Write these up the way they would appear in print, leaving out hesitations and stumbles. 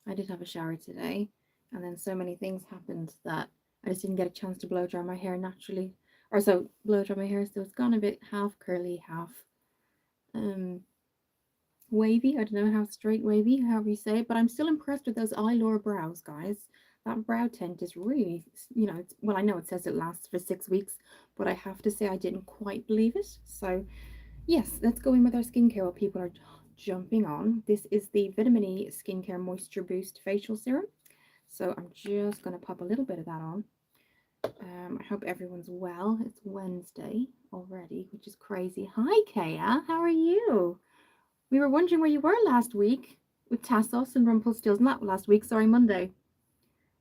I did have a shower today, and then so many things happened that I just didn't get a chance to blow dry my hair naturally. Or so blow dry my hair, so it's gone a bit half curly, half um wavy. I don't know how straight wavy, however you say it, but I'm still impressed with those eyelure brows, guys. That brow tint is really, it's, well, I know it says it lasts for 6 weeks, but I have to say I didn't quite believe it. So yes, let's go in with our skincare while people are jumping on. This is the Vitamin E Skincare Moisture Boost Facial Serum. So I'm just going to pop a little bit of that on. I hope everyone's well. It's Wednesday already, which is crazy. Hi, Kaya. How are you? We were wondering where you were last week with Tassos and Rumpelstiltskin. Not last week, sorry, Monday.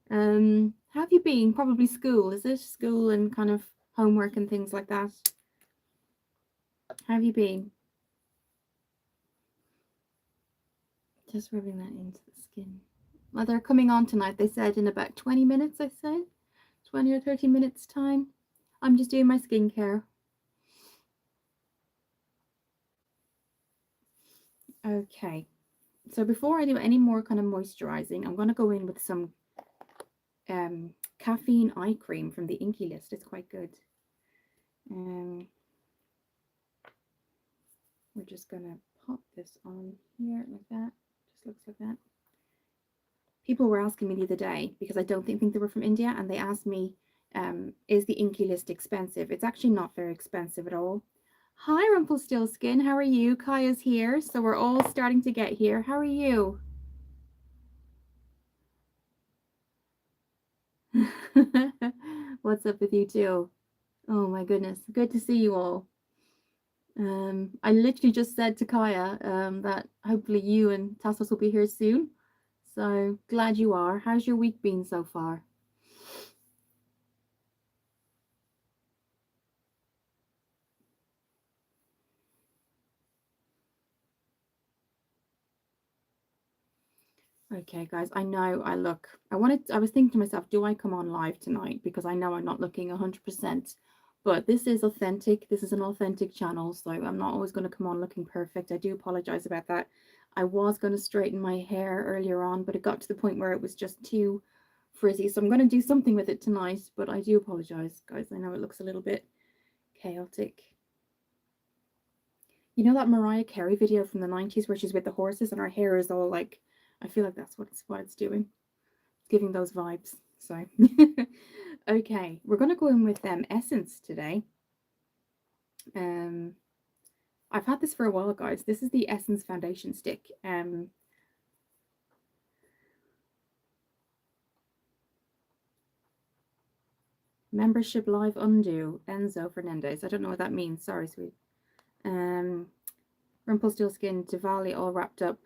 How have you been? Probably school. Is it school and kind of homework and things like that? How have you been? Just rubbing that into the skin. Well, they're coming on tonight. They said in about 20 minutes, I said. 20 or 30 minutes time. I'm just doing my skincare. Okay. So before I do any more kind of moisturizing, I'm going to go in with some caffeine eye cream from the Inky List. It's quite good. We're just going to pop this on here like that. Just looks like that. People were asking me the other day, because I don't think they were from India, and they asked me, is the Inky List expensive? It's actually not very expensive at all. Hi, Rumpelstiltskin. How are you? Kaya's here, so we're all starting to get here. How are you? What's up with you too? Oh my goodness. Good to see you all. I literally just said to Kaya that hopefully you and Tassos will be here soon. So glad you are. How's your week been so far? Okay, guys, I know I was thinking to myself, do I come on live tonight? Because I know I'm not looking 100%, but this is authentic. This is an authentic channel, so I'm not always going to come on looking perfect. I do apologize about that. I was going to straighten my hair earlier on, but it got to the point where it was just too frizzy. So I'm going to do something with it tonight, but I do apologize, guys. I know it looks a little bit chaotic. You know that Mariah Carey video from the 90s where she's with the horses and her hair is all like, I feel like that's what it's doing. It's giving those vibes. So okay, we're gonna go in with Essence today. I've had this for a while, guys. This is the Essence foundation stick. Membership live undo, Enzo Fernandez. I don't know what that means. Sorry, sweet. Rumpelstiltskin, Diwali all wrapped up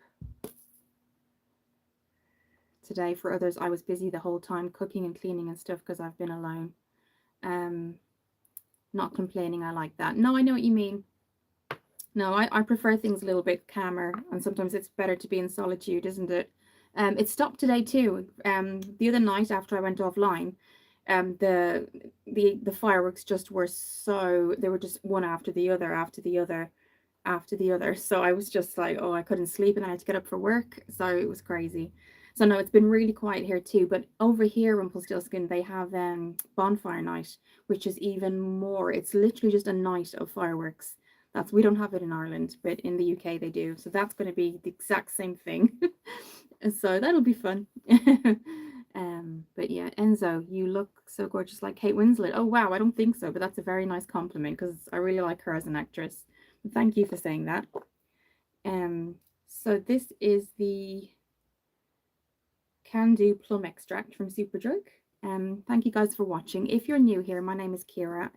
today. For others, I was busy the whole time cooking and cleaning and stuff because I've been alone. Not complaining, I like that. No, I know what you mean. No, I prefer things a little bit calmer, and sometimes it's better to be in solitude, isn't it? It stopped today too. The other night after I went offline, the fireworks just were so, they were just one after the other, after the other, after the other. So I was just like, oh, I couldn't sleep, and I had to get up for work. So it was crazy. So no, it's been really quiet here too. But over here, Rumpelstiltskin, they have bonfire night, which is even more. It's literally just a night of fireworks. That's, we don't have it in Ireland, but in the UK they do. So that's going to be the exact same thing. And so that'll be fun. But yeah, Enzo, you look so gorgeous like Kate Winslet. Oh wow, I don't think so, but that's a very nice compliment because I really like her as an actress. Thank you for saying that. So this is the Can Do Plum Extract from Superdrug. Thank you guys for watching. If you're new here, my name is Kira.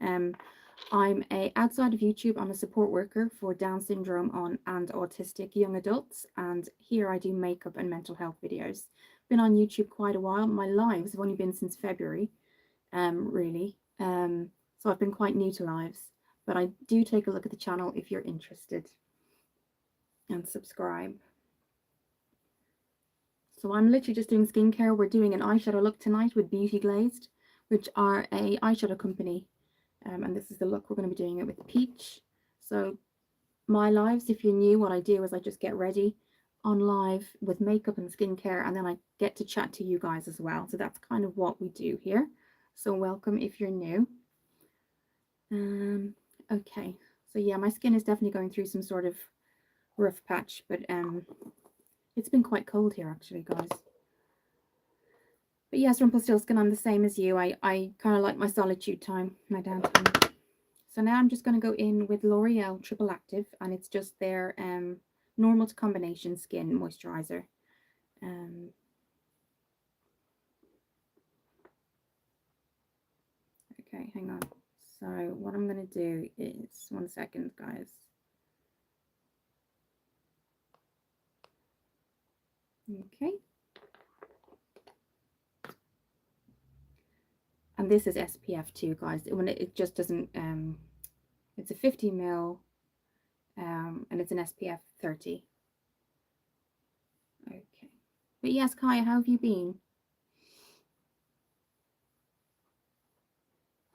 I'm outside of YouTube, I'm a support worker for Down syndrome and autistic young adults, and here I do makeup and mental health videos. Been on YouTube quite a while. My lives have only been since February, really. So I've been quite new to lives, but I do take a look at the channel if you're interested, and subscribe. So I'm literally just doing skincare. We're doing an eyeshadow look tonight with Beauty Glazed, which are a eyeshadow company. And this is the look we're going to be doing it with Peach. So my lives, if you're new, what I do is I just get ready. on live with makeup and skincare, and then I get to chat to you guys as well. So that's kind of what we do here. So welcome if you're new. Okay, so yeah, my skin is definitely going through some sort of rough patch, but it's been quite cold here actually, guys. But yes, Rumpelstiltskin, I'm the same as you. I kind of like my solitude time, my downtime. So now I'm just going to go in with L'Oreal Triple Active, and it's just their normal to combination skin moisturizer. Okay, hang on. So what I'm going to do is, 1 second, guys. Okay. And this is SPF 2, guys. It just doesn't, it's a 50 ml, and it's an SPF 30. Okay. But yes, Kaya, how have you been?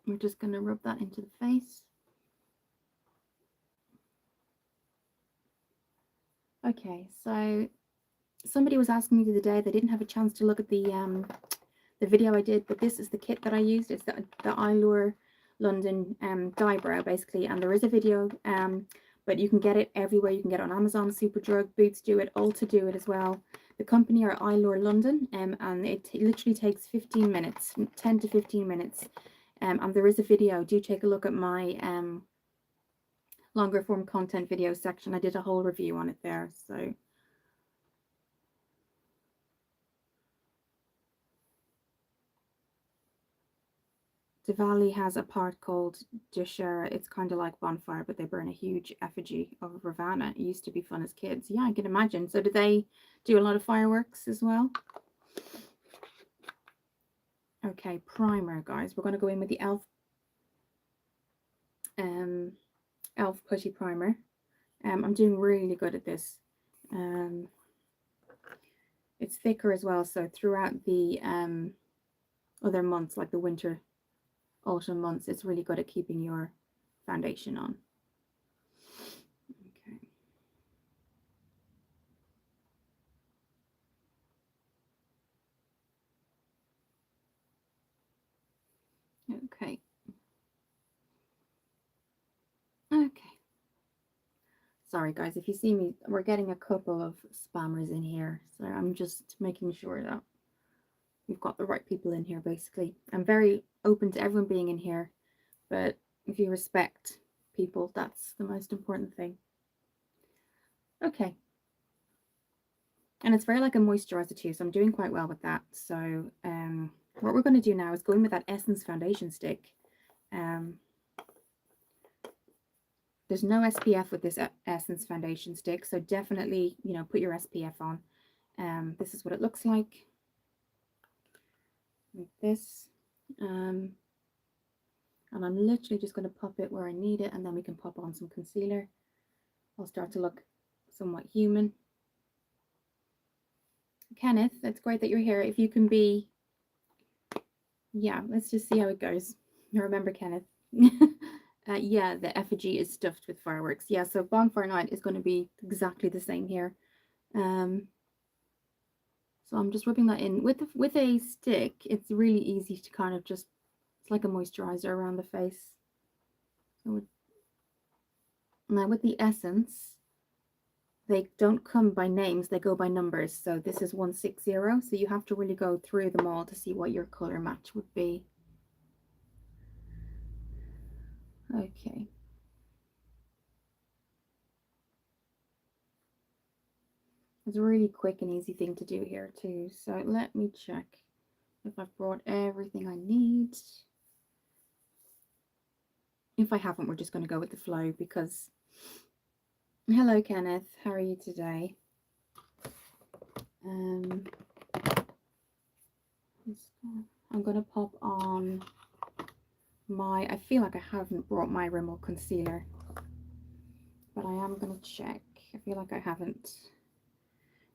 We're just going to rub that into the face. Okay, so somebody was asking me the other day, they didn't have a chance to look at the video I did, but this is the kit that I used. It's the Eyelure London dye brow, basically, and there is a video, but you can get it everywhere. You can get it on Amazon, Superdrug, Boots do it, Ulta do it as well. The company are Eyelure London, and it literally takes 15 minutes, 10 to 15 minutes, and there is a video. Do take a look at my longer form content video section. I did a whole review on it there. So Diwali has a part called Dussehra. It's kind of like bonfire, but they burn a huge effigy of Ravana. It used to be fun as kids. Yeah, I can imagine. So do they do a lot of fireworks as well? Okay, primer, guys. We're going to go in with the Elf Putty Primer. I'm doing really good at this. It's thicker as well, so throughout the other months, like the winter, autumn months, it's really good at keeping your foundation on. Okay. Okay. Sorry, guys, if you see me, we're getting a couple of spammers in here, so I'm just making sure that we've got the right people in here, basically. I'm very open to everyone being in here, but if you respect people, that's the most important thing. Okay. And it's very like a moisturizer too, so I'm doing quite well with that. So what we're going to do now is go in with that Essence foundation stick. There's no SPF with this Essence foundation stick, so definitely, you know, put your SPF on. This is what it looks like. This. And I'm literally just going to pop it where I need it, and then we can pop on some concealer. I'll start to look somewhat human. Kenneth, it's great that you're here. If you can be, yeah, let's just see how it goes. You remember Kenneth? Yeah, the effigy is stuffed with fireworks. Yeah, so bonfire night is going to be exactly the same here. So I'm just rubbing that in with a stick. It's really easy to kind of just, it's like a moisturizer around the face. So now with the Essence, they don't come by names, they go by numbers. So this is 160, so you have to really go through them all to see what your color match would be. Okay. It's a really quick and easy thing to do here too. So let me check if I've brought everything I need. If I haven't, we're just going to go with the flow because... Hello, Kenneth. How are you today? I'm going to pop on my... I feel like I haven't brought my Rimmel concealer, but I am going to check. I feel like I haven't.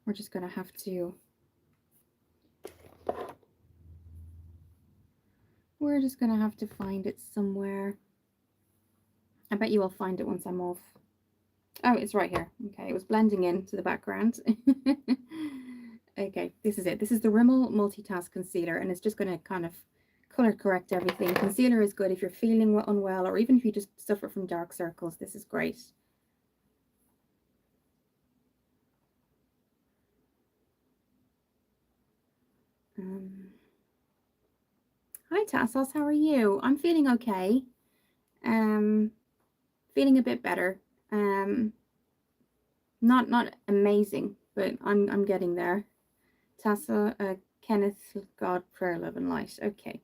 We're just going to have to... We're just going to have to find it somewhere. I bet you will find it once I'm off. Oh, it's right here. Okay, it was blending into the background. Okay, this is it. This is the Rimmel Multitask Concealer, and it's just going to kind of color correct everything. Concealer is good if you're feeling unwell, or even if you just suffer from dark circles. This is great. Hi Tassos, how are you? I'm feeling okay. Feeling a bit better. Not amazing, but I'm getting there. Tassa, Kenneth, God, prayer, love, and light. Okay.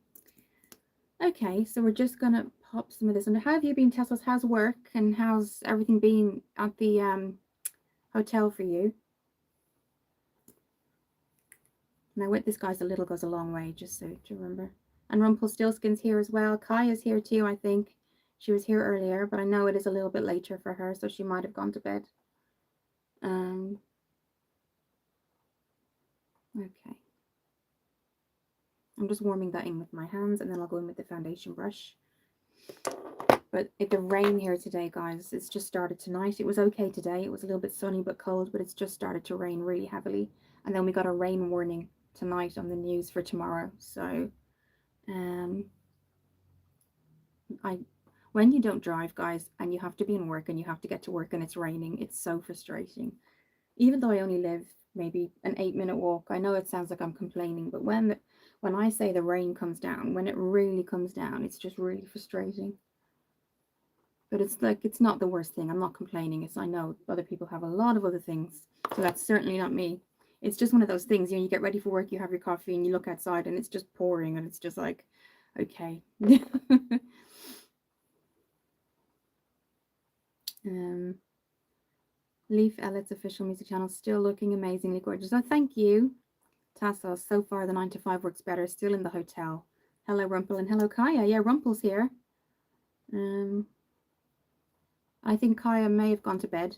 Okay, so we're just gonna pop some of this under. How have you been, Tassos? How's work and how's everything been at the hotel for you? Now with this guy's a little goes a long way, just so to remember. And Rumpelstiltskin's here as well. Kaya's here too, I think. She was here earlier, but I know it is a little bit later for her, so she might have gone to bed. Okay. I'm just warming that in with my hands, and then I'll go in with the foundation brush. But the rain here today, guys, it's just started tonight. It was okay today. It was a little bit sunny but cold, but it's just started to rain really heavily. And then we got a rain warning tonight on the news for tomorrow. So, when you don't drive, guys, and you have to be in work and you have to get to work and it's raining, it's so frustrating. Even though I only live maybe an 8-minute walk, I know it sounds like I'm complaining, but when I say the rain comes down, when it really comes down, it's just really frustrating. But it's like, it's not the worst thing. I'm not complaining. I know other people have a lot of other things, so that's certainly not me. It's just one of those things, you get ready for work, you have your coffee, and you look outside, and it's just pouring, and it's just like, okay. Leaf Elliot's official music channel, still looking amazingly gorgeous. Oh, thank you, Tassos. So far, the 9 to 5 works better. Still in the hotel. Hello, Rumpel, and hello, Kaya. Yeah, Rumpel's here. I think Kaya may have gone to bed,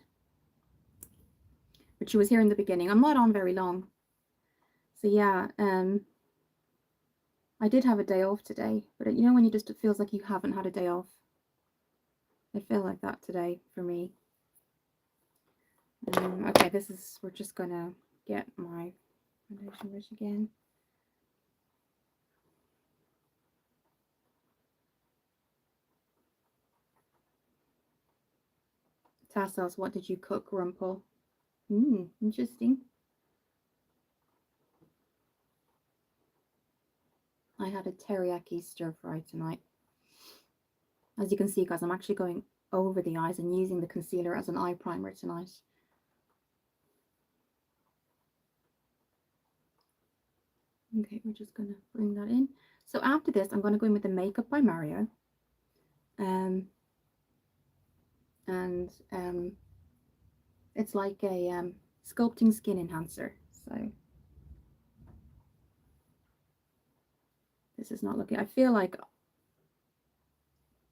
but she was here in the beginning. I'm not on very long. So yeah, I did have a day off today, but you know when it feels like you haven't had a day off? I feel like that today for me. Okay, we're just gonna get my foundation brush again. Tassos, what did you cook, Rumpel? Interesting. I had a teriyaki stir fry tonight. As you can see, guys, I'm actually going over the eyes and using the concealer as an eye primer tonight. Okay, we're just going to bring that in. So after this, I'm going to go in with the Makeup by Mario. It's like a sculpting skin enhancer. So this is not looking, I feel like,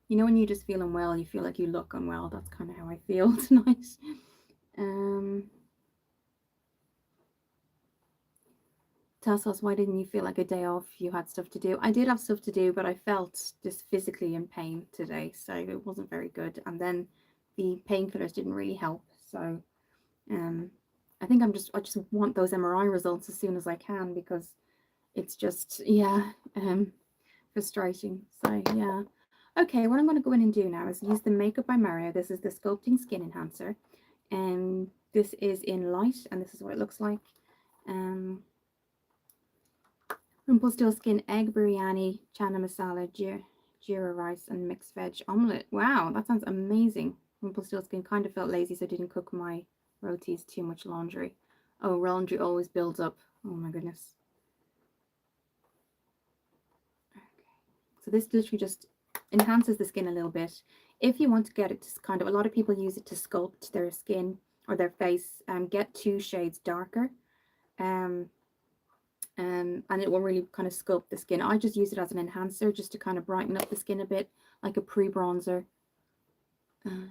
you know, when you just feel unwell, you feel like you look unwell. That's kind of how I feel tonight. Tassos, why didn't you feel like a day off? You had stuff to do. I did have stuff to do, but I felt just physically in pain today, so it wasn't very good. And then the painkillers didn't really help. So I think I just want those MRI results as soon as I can, because it's just, yeah, frustrating. So yeah. Okay, what I'm going to go in and do now is use the Makeup by Mario. This is the Sculpting Skin Enhancer, and this is in light, and this is what it looks like. Rumpelstiltskin egg biryani, chana masala, jeera rice, and mixed veg omelette. Wow, that sounds amazing. Rumpelstiltskin kind of felt lazy, so I didn't cook my rotis. Too much laundry. Oh, laundry always builds up. Oh my goodness. Okay. So this literally just enhances the skin a little bit. If you want to get it to kind of, a lot of people use it to sculpt their skin or their face, get 2 shades darker. And it will really kind of sculpt the skin. I just use it as an enhancer, just to kind of brighten up the skin a bit, like a pre-bronzer. Okay.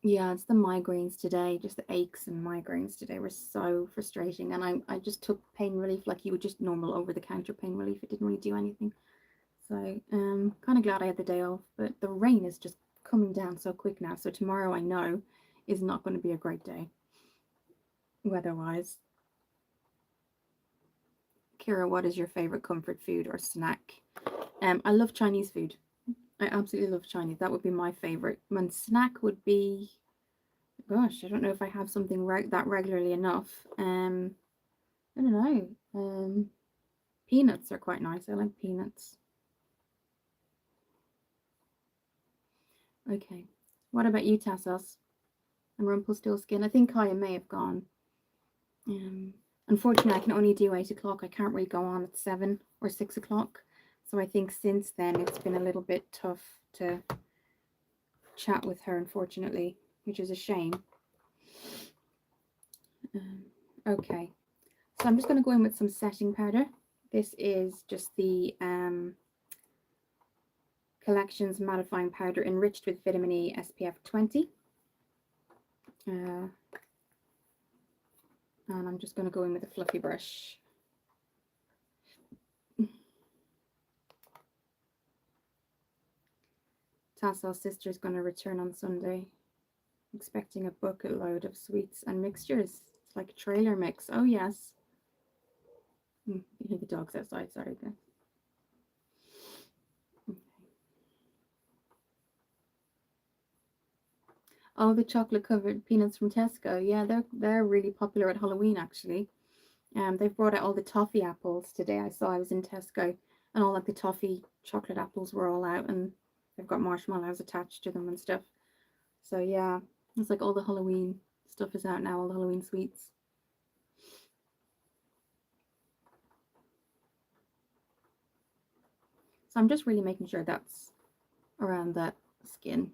Yeah, it's the migraines today, just the aches and migraines today were so frustrating. And I just took pain relief like you would, just normal over the counter pain relief. It didn't really do anything. So kind of glad I had the day off. But the rain is just coming down so quick now. So tomorrow I know is not going to be a great day weather-wise. Kira, what is your favorite comfort food or snack? I love Chinese food. I absolutely love Chinese. That would be my favorite. My snack would be, gosh, I don't know if I have something that regularly enough. I don't know. Peanuts are quite nice. I like peanuts. Okay. What about you, Tassos? And Rumpelstiltskin? I think Kaya may have gone. Um, Unfortunately, I can only do 8 o'clock. I can't really go on at 7 or 6 o'clock. So I think since then it's been a little bit tough to chat with her, unfortunately, which is a shame. Okay, so I'm just going to go in with some setting powder. This is just the Collections mattifying powder enriched with vitamin E SPF 20. And I'm just going to go in with a fluffy brush. Tassel's sister is going to return on Sunday, expecting a bucket load of sweets and mixtures. It's like a trailer mix. Oh, yes. You hear the dogs outside. Sorry, guys. Okay. Oh, the chocolate covered peanuts from Tesco. Yeah, they're really popular at Halloween, actually. They've brought out all the toffee apples today. I was in Tesco, and all like the toffee chocolate apples were all out, and they've got marshmallows attached to them and stuff. So yeah, it's like all the Halloween stuff is out now, all the Halloween sweets. So I'm just really making sure that's around that skin.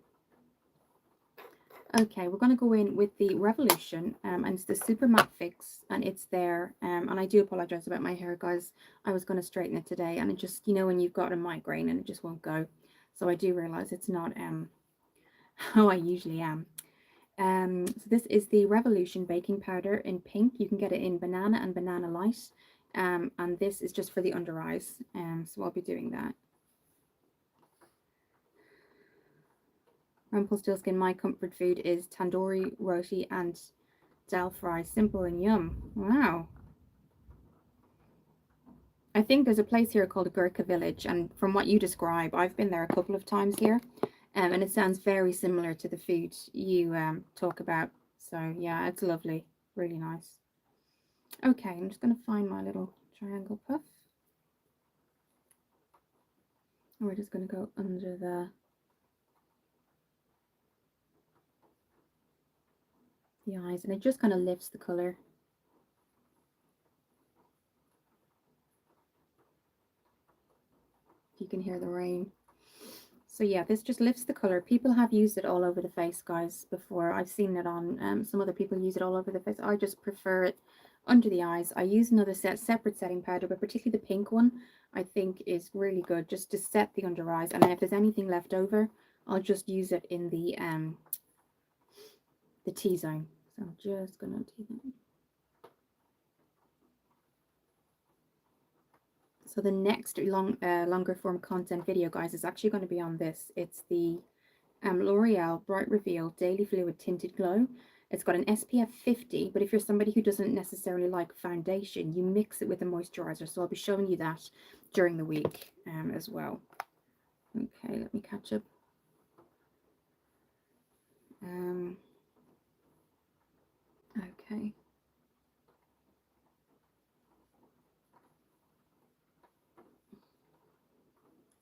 Okay, we're going to go in with the Revolution, and it's the Super Matte Fix, and it's there. And I do apologize about my hair, guys. I was going to straighten it today, and it just, you know, when you've got a migraine and it just won't go. So I do realize it's not how I usually am. So this is the Revolution baking powder in pink. You can get it in banana and banana light. And this is just for the under eyes. So I'll be doing that. Rumpelstiltskin, my comfort food is tandoori, roti, and dal fry. Simple and yum. Wow. I think there's a place here called Gurkha Village, and from what you describe, I've been there a couple of times here, and it sounds very similar to the food you talk about. So yeah, it's lovely, really nice. Okay, I'm just going to find my little triangle puff. And we're just going to go under the eyes, and it just kind of lifts the color. You can hear the rain. So yeah, this just lifts the color. People have used it all over the face, guys, before. I've seen it on some other people use it all over the face. I just prefer it under the eyes. I use another separate setting powder, but particularly the pink one I think is really good just to set the under eyes. And then if there's anything left over, I'll just use it in the T-zone. So I'm just gonna do that. So the next longer form content video, guys, is actually going to be on this. It's the L'Oreal Bright Reveal Daily Fluid Tinted Glow. It's got an SPF 50, but if you're somebody who doesn't necessarily like foundation, you mix it with a moisturizer. So I'll be showing you that during the week as well. Okay, let me catch up. Okay.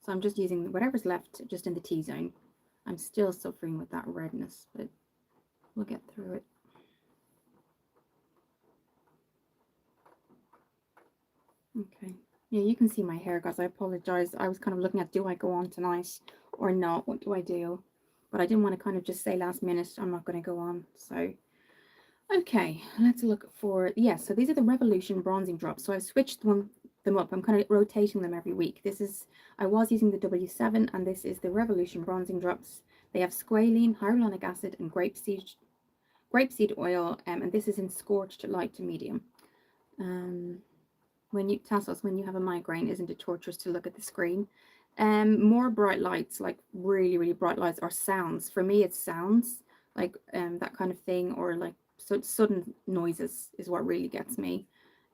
So I'm just using whatever's left just in the T-zone. I'm still suffering with that redness, but we'll get through it. Okay. Yeah, you can see my hair, guys. I apologize. I was kind of looking at, do I go on tonight or not? What do I do? But I didn't want to kind of just say last minute, I'm not going to go on. So, okay, let's look for, yeah, so these are the Revolution bronzing drops. So I've switched them up. I'm kind of rotating them every week. This is, I was using the W7, and this is the Revolution bronzing drops. They have squalene, hyaluronic acid, and grapeseed oil, and this is in scorched light to medium. When you Tassos, when you have a migraine, isn't it torturous to look at the screen? More bright lights, like really, really bright lights, or sounds. For me, it's sounds, like that kind of thing, or like sudden noises is what really gets me.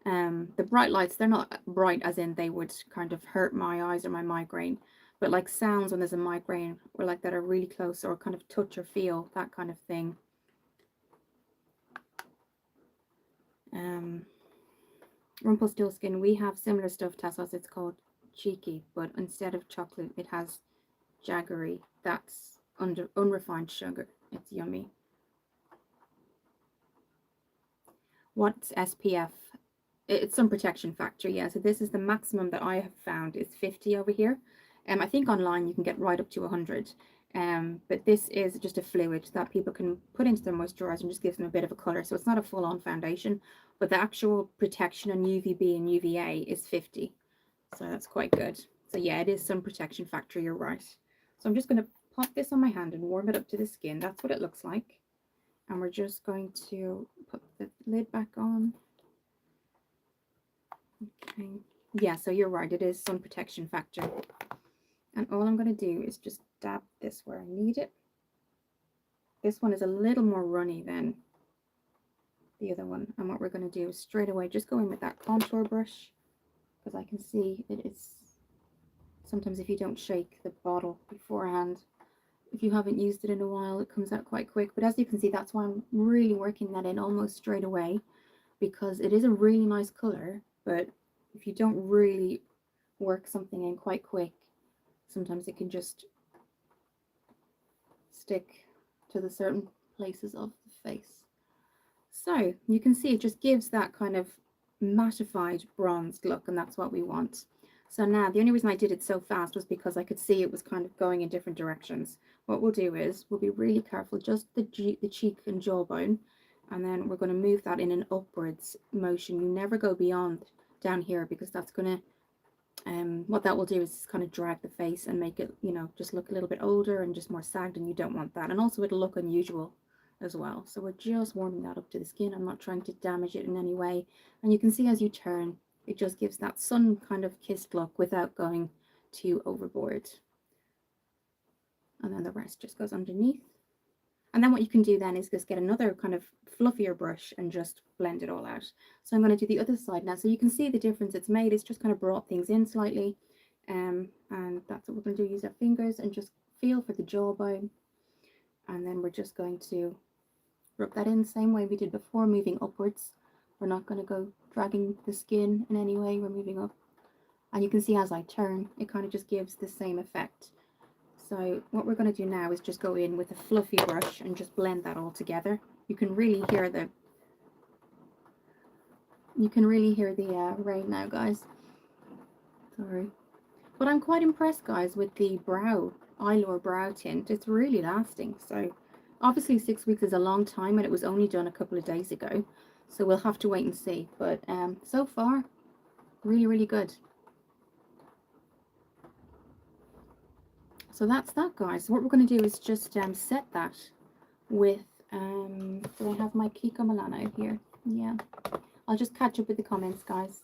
The bright lights, they're not bright as in they would kind of hurt my eyes or my migraine, but like sounds when there's a migraine, or like that are really close, or kind of touch or feel, that kind of thing. Rumpelstiltskin, we have similar stuff, Tassos. It's called Cheeky, but instead of chocolate, it has jaggery. That's unrefined sugar. It's yummy. What's SPF? It's sun protection factor, yeah. So this is the maximum that I have found is 50 over here. I think online you can get right up to 100. But this is just a fluid that people can put into their moisturizer and just gives them a bit of a color. So it's not a full-on foundation, but the actual protection on UVB and UVA is 50. So that's quite good. So yeah, it is sun protection factor, you're right. So I'm just going to pop this on my hand and warm it up to the skin. That's what it looks like. And we're just going to put the lid back on. Okay. Yeah, so you're right. It is sun protection factor. And all I'm going to do is just dab this where I need it. This one is a little more runny than the other one. And what we're going to do is straight away just go in with that contour brush, because I can see it is, sometimes if you don't shake the bottle beforehand, if you haven't used it in a while, it comes out quite quick. But as you can see, that's why I'm really working that in almost straight away, because it is a really nice color. But if you don't really work something in quite quick, sometimes it can just stick to the certain places of the face. So you can see it just gives that kind of mattified bronzed look, and that's what we want. So now the only reason I did it so fast was because I could see it was kind of going in different directions. What we'll do is we'll be really careful, just the cheek and jawbone, and then we're going to move that in an upwards motion. You never go beyond down here, because that's going to what that will do is kind of drag the face and make it, you know, just look a little bit older and just more sagged, and you don't want that. And also it'll look unusual as well. So we're just warming that up to the skin. I'm not trying to damage it in any way. And you can see as you turn, it just gives that sun kind of kissed look without going too overboard. And then the rest just goes underneath. And then what you can do then is just get another kind of fluffier brush and just blend it all out. So I'm going to do the other side now. So you can see the difference it's made. It's just kind of brought things in slightly. And that's what we're going to do. Use our fingers and just feel for the jawbone. And then we're just going to rub that in the same way we did before, moving upwards. We're not going to go dragging the skin in any way. We're moving up. And you can see as I turn, it kind of just gives the same effect. So what we're going to do now is just go in with a fluffy brush and just blend that all together. You can really hear the rain now, guys. Sorry. But I'm quite impressed, guys, with the Eyelure brow tint. It's really lasting. So obviously 6 weeks is a long time, and it was only done a couple of days ago. So we'll have to wait and see. But so far, really, really good. So that's that, guys. So what we're going to do is just set that with, do I have my Kiko Milano here? Yeah. I'll just catch up with the comments, guys.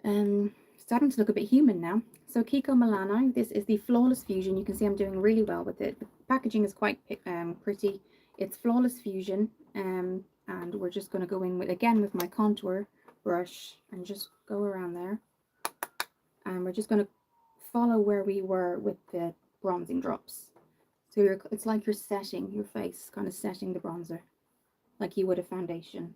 Starting to look a bit human now. So Kiko Milano, this is the Flawless Fusion. You can see I'm doing really well with it. The packaging is quite pretty. It's Flawless Fusion, and we're just going to go in with, again, with my contour brush and just go around there. And we're just going to follow where we were with the bronzing drops. So it's like you're setting your face, kind of setting the bronzer like you would a foundation.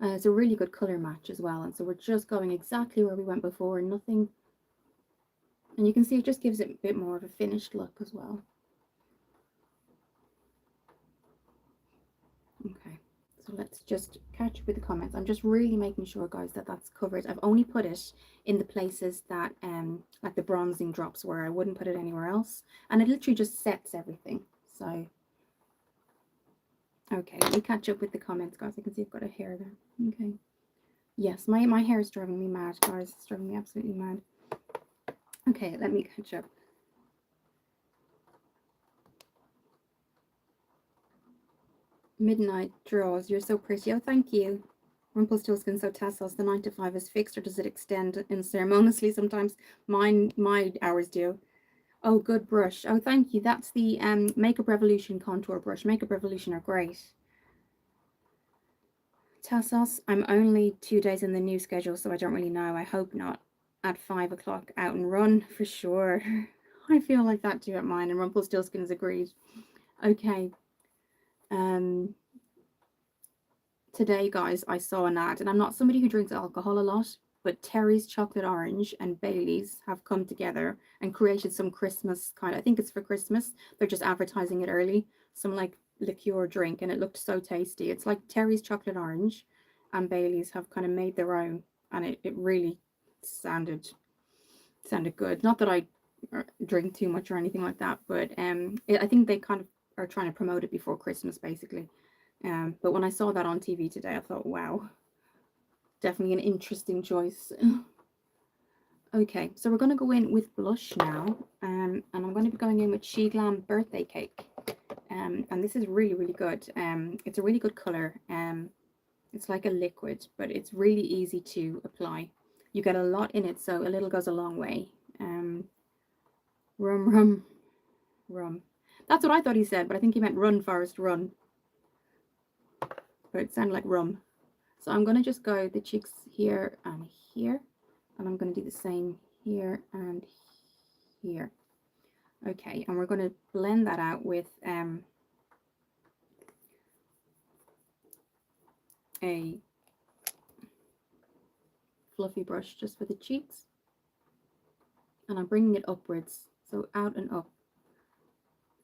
It's a really good color match as well, and so we're just going exactly where we went before, nothing. And you can see it just gives it a bit more of a finished look as well. Okay, so let's just catch up with the comments. I'm just really making sure, guys, that that's covered. I've only put it in the places that like the bronzing drops were. I wouldn't put it anywhere else, and it literally just sets everything. So okay, let me catch up with the comments, guys. I can see I've got a hair there. Okay, yes, my hair is driving me mad, guys. It's driving me absolutely mad. Okay, let me catch up. Midnight Draws. You're so pretty. Oh, thank you. Rumpelstiltskin, so Tassos, the 9 to 5 is fixed, or does it extend unceremoniously sometimes? My hours do. Oh, good brush. Oh, thank you. That's the Makeup Revolution contour brush. Makeup Revolution are great. Tassos, I'm only 2 days in the new schedule, so I don't really know. I hope not. At 5 o'clock, out and run for sure. I feel like that too at mine, and Rumpelstiltskin's agreed. Okay. Today, guys, I saw an ad, and I'm not somebody who drinks alcohol a lot, but Terry's Chocolate Orange and Bailey's have come together and created some Christmas I think it's for Christmas. They're just advertising it early. Some like liqueur drink, and it looked so tasty. It's like Terry's Chocolate Orange and Bailey's have kind of made their own, and it really sounded good. Not that I drink too much or anything like that, but I think they kind of are trying to promote it before Christmas, basically. But when I saw that on TV today, I thought, wow, definitely an interesting choice. Okay, so we're going to go in with blush now, and I'm going to be going in with She Glam Birthday Cake, and this is really, really good. It's a really good color. It's like a liquid, but it's really easy to apply. You get a lot in it, so a little goes a long way. Rum, rum, rum. That's what I thought he said, but I think he meant run, Forest, run. But it sounded like rum. So I'm going to just go the cheeks here and here, and I'm going to do the same here and here. Okay, and we're going to blend that out with a fluffy brush just for the cheeks, and I'm bringing it upwards, so out and up.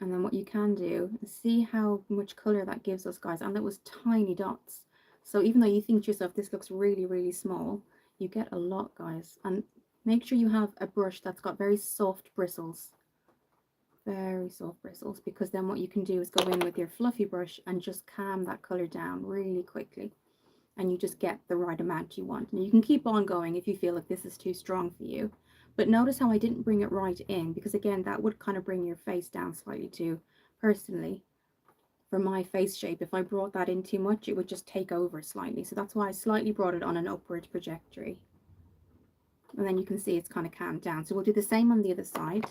And then what you can do is see how much color that gives us, guys, and that was tiny dots. So even though you think to yourself this looks really, really small, you get a lot, guys. And make sure you have a brush that's got very soft bristles. Very soft bristles, because then what you can do is go in with your fluffy brush and just calm that color down really quickly. And you just get the right amount you want. And you can keep on going if you feel like this is too strong for you. But notice how I didn't bring it right in, because again, that would kind of bring your face down slightly too. Personally, for my face shape, if I brought that in too much, it would just take over slightly. So that's why I slightly brought it on an upward trajectory. And then you can see it's kind of calmed down. So we'll do the same on the other side.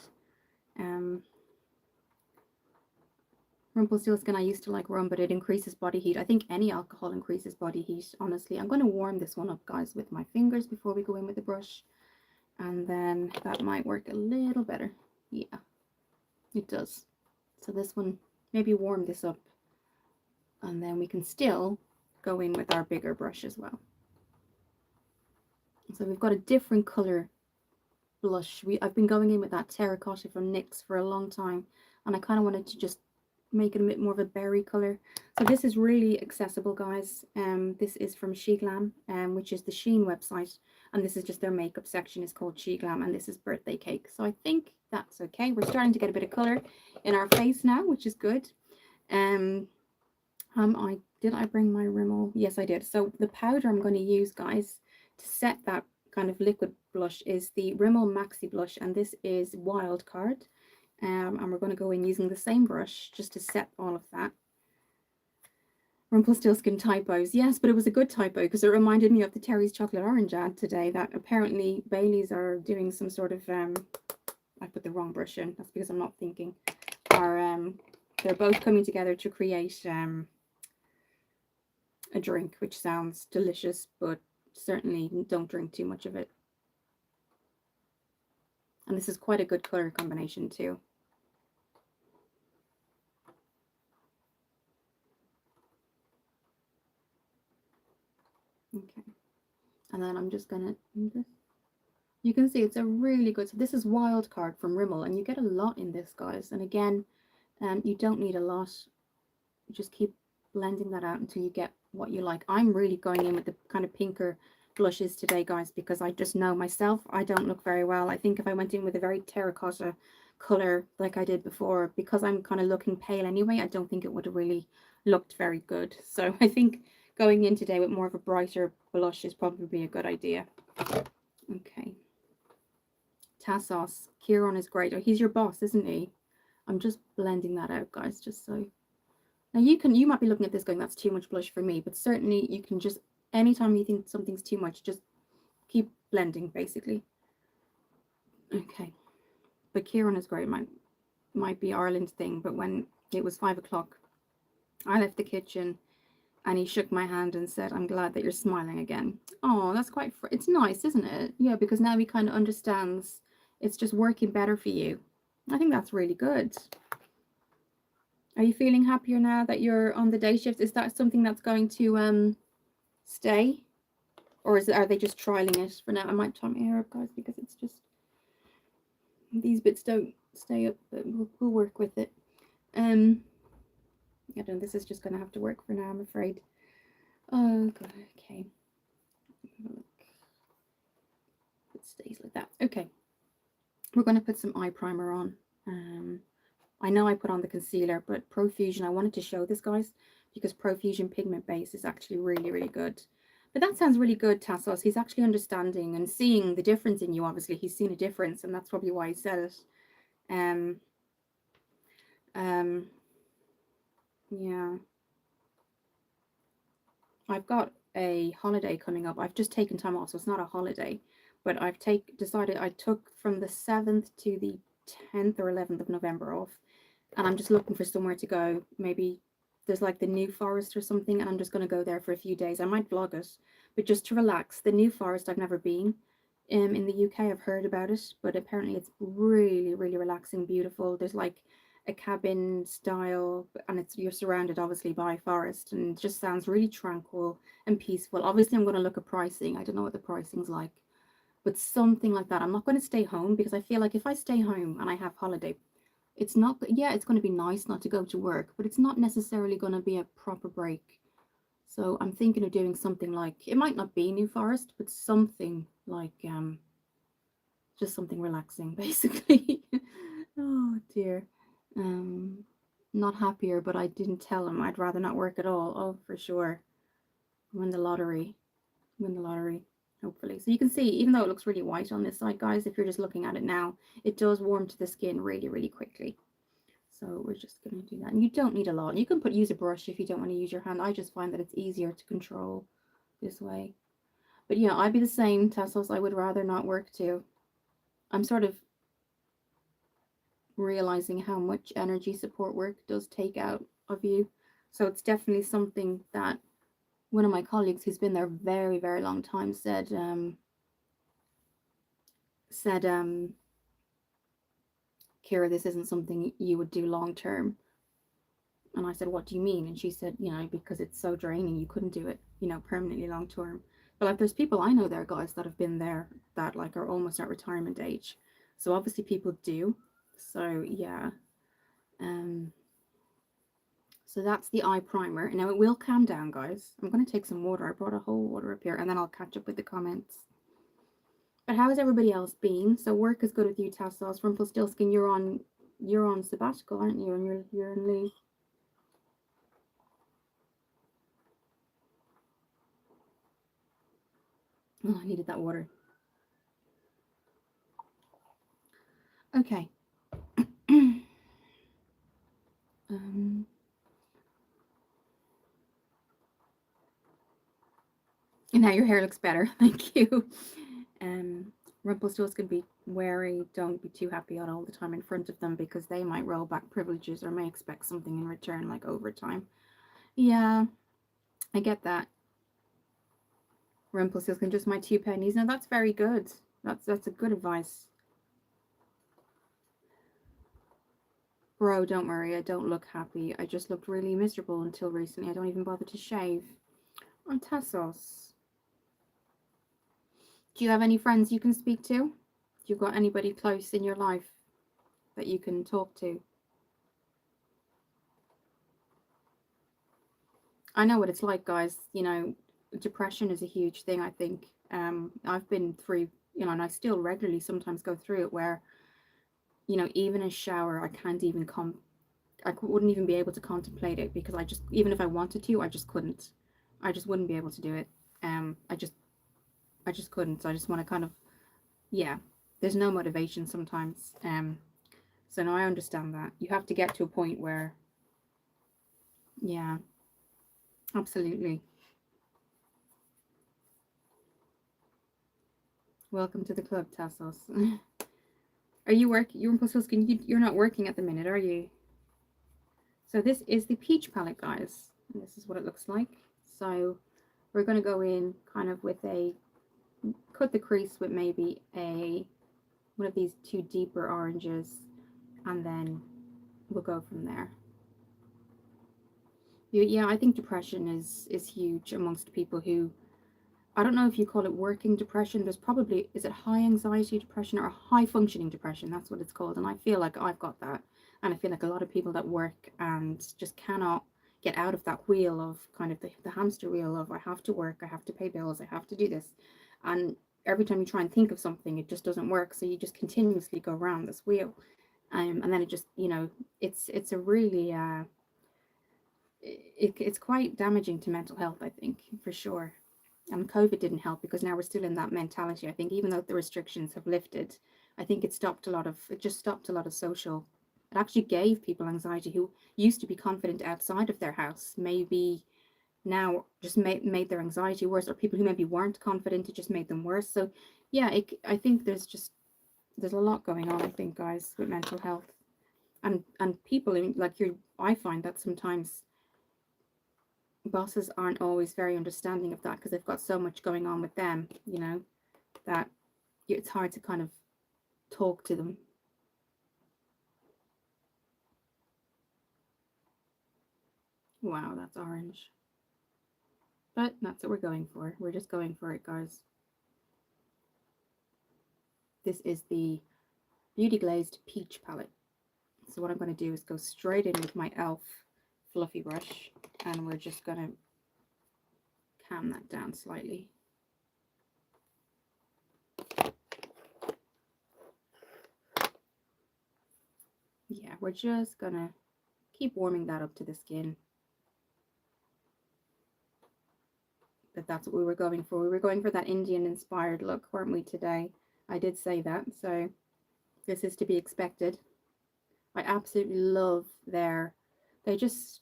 Rumpelstiltskin, I used to like rum, but it increases body heat. I think any alcohol increases body heat, honestly. I'm going to warm this one up, guys, with my fingers before we go in with the brush. And then that might work a little better. Yeah, it does. So this one, maybe warm this up, and then we can still go in with our bigger brush as well. So we've got a different color blush. I've been going in with that terracotta from NYX for a long time, and I kind of wanted to just make it a bit more of a berry color. So this is really accessible, guys. This is from She Glam, which is the Shein website, and this is just their makeup section is called She Glam, and this is Birthday Cake. So I think that's okay. We're starting to get a bit of color in our face now, which is good. Did I bring my Rimmel? Yes, I did. So the powder I'm going to use, guys, to set that kind of liquid blush is the Rimmel Maxi Blush, and this is Wild Card. And we're going to go in using the same brush just to set all of that. Rumpelstiltskin typos. Yes, but it was a good typo because it reminded me of the Terry's Chocolate Orange ad today, that apparently Bailey's are doing some sort of, I put the wrong brush in, that's because I'm not thinking, they're both coming together to create a drink, which sounds delicious, but certainly don't drink too much of it. And this is quite a good color combination too. Okay, and then I'm just gonna do this. You can see it's a really good, so this is Wild Card from Rimmel, and you get a lot in this, guys. And again, you don't need a lot. You just keep blending that out until you get what you like. I'm really going in with the kind of pinker blushes today, guys, because I just know myself, I don't look very well. I think if I went in with a very terracotta color like I did before, because I'm kind of looking pale anyway, I don't think it would have really looked very good. So I think going in today with more of a brighter blush is probably a good idea. Okay. Tassos, Kieran is great. Oh, he's your boss, isn't he? I'm just blending that out, guys, just so Now you might be looking at this going, that's too much blush for me, but certainly you can just, anytime you think something's too much, just keep blending basically. Okay. But Kieran is great. Might be Ireland's thing, but when it was 5 o'clock, I left the kitchen and he shook my hand and said, I'm glad that you're smiling again. Oh, that's quite, it's nice, isn't it? Yeah, because now he kind of understands it's just working better for you. I think that's really good. Are you feeling happier now that you're on the day shift? Is that something that's going to stay? Or are they just trialing it for now? I might tie my hair up, guys, because it's just, these bits don't stay up, but we'll work with it. I don't know, this is just going to have to work for now, I'm afraid. Oh, God, okay. It stays like that. Okay. We're going to put some eye primer on. I know I put on the concealer, but Profusion, I wanted to show this, guys, because Profusion Pigment Base is actually really, really good. But that sounds really good, Tassos. He's actually understanding and seeing the difference in you, obviously. He's seen a difference, and that's probably why he said it. Yeah. I've got a holiday coming up. I've just taken time off, so it's not a holiday. But I've decided I took from the 7th to the 10th or 11th of November off. And I'm just looking for somewhere to go. Maybe there's like the New Forest or something, and I'm just going to go there for a few days. I might vlog it, but just to relax. The New Forest, I've never been. In the UK, I've heard about it, but apparently it's really, really relaxing, beautiful. There's like a cabin style, and you're surrounded obviously by forest, and it just sounds really tranquil and peaceful. Obviously, I'm going to look at pricing. I don't know what the pricing's like, but something like that. I'm not going to stay home because I feel like if I stay home and I have holiday, it's not, yeah, it's going to be nice not to go to work, but it's not necessarily going to be a proper break. So I'm thinking of doing something like, it might not be New Forest, but something like just something relaxing, basically. Oh dear. Not happier, but I didn't tell him. I'd rather not work at all. Oh, for sure. Win the lottery. Win the lottery. Hopefully. So you can see, even though it looks really white on this side, guys, if you're just looking at it now, it does warm to the skin really, really quickly. So we're just going to do that. And you don't need a lot. You can use a brush if you don't want to use your hand. I just find that it's easier to control this way. But yeah, I'd be the same, Tassos. I would rather not work too. I'm sort of realizing how much energy support work does take out of you. So it's definitely something that one of my colleagues who's been there a very, very long time said, Kira, this isn't something you would do long term. And I said, what do you mean? And she said, because it's so draining, you couldn't do it, permanently long term. But like, there's people I know there, guys, that have been there that like are almost at retirement age. So obviously people do. So yeah. So that's the eye primer. Now it will calm down, guys. I'm going to take some water. I brought a whole water up here, and then I'll catch up with the comments. But how has everybody else been? So work is good with you, Tassos. Rumpelstiltskin, you're on sabbatical, aren't you? And you're on leave. Oh, I needed that water. Okay. And now your hair looks better. Thank you. Rumpelstiltskin, be wary. Don't be too happy all the time in front of them, because they might roll back privileges or may expect something in return, like overtime. Yeah, I get that. Rumpelstiltskin, just my 2 pennies. Now that's very good. That's a good advice. Bro, don't worry. I don't look happy. I just looked really miserable until recently. I don't even bother to shave. I'm Tassos. Do you have any friends you can speak to? Do you got anybody close in your life that you can talk to? I know what it's like, guys. Depression is a huge thing, I think. I've been through, and I still regularly sometimes go through it where, even a shower, I can't even I wouldn't even be able to contemplate it, because even if I wanted to, I just couldn't. I just wouldn't be able to do it. I just couldn't. So I just want to kind of, yeah, there's no motivation sometimes. So now I understand that. You have to get to a point where Yeah, absolutely. Welcome to the club, Tassos. Are you working? You're in Poselskin. You're not working at the minute, are you? So this is the peach palette, guys. And this is what it looks like. So we're going to go in kind of with a, cut the crease with maybe a, one of these two deeper oranges, and then we'll go from there. Yeah, I think depression is huge amongst people who, I don't know if you call it working depression. There's probably, is it high anxiety depression or high functioning depression? That's what it's called. And I feel like I've got that. And I feel like a lot of people that work and just cannot get out of that wheel of kind of the hamster wheel of I have to work, I have to pay bills, I have to do this. And every time you try and think of something, it just doesn't work. So you just continuously go around this wheel. And then it just, it's a really, it's quite damaging to mental health, I think, for sure. And COVID didn't help because now we're still in that mentality. I think even though the restrictions have lifted, I think it just stopped a lot of social. It actually gave people anxiety who used to be confident outside of their house, maybe now just made their anxiety worse, or people who maybe weren't confident, it just made them worse. So yeah, I think there's a lot going on, I think, guys, with mental health. And people, like you, I find that sometimes bosses aren't always very understanding of that because they've got so much going on with them, that it's hard to kind of talk to them. Wow, that's orange. But that's what we're going for. We're just going for it, guys. This is the Beauty Glazed Peach palette. So what I'm going to do is go straight in with my e.l.f. fluffy brush, and we're just going to calm that down slightly. Yeah, we're just going to keep warming that up to the skin. But that's what we were going for. We were going for that Indian inspired look, weren't we, today? I did say that, so this is to be expected. I absolutely love they just,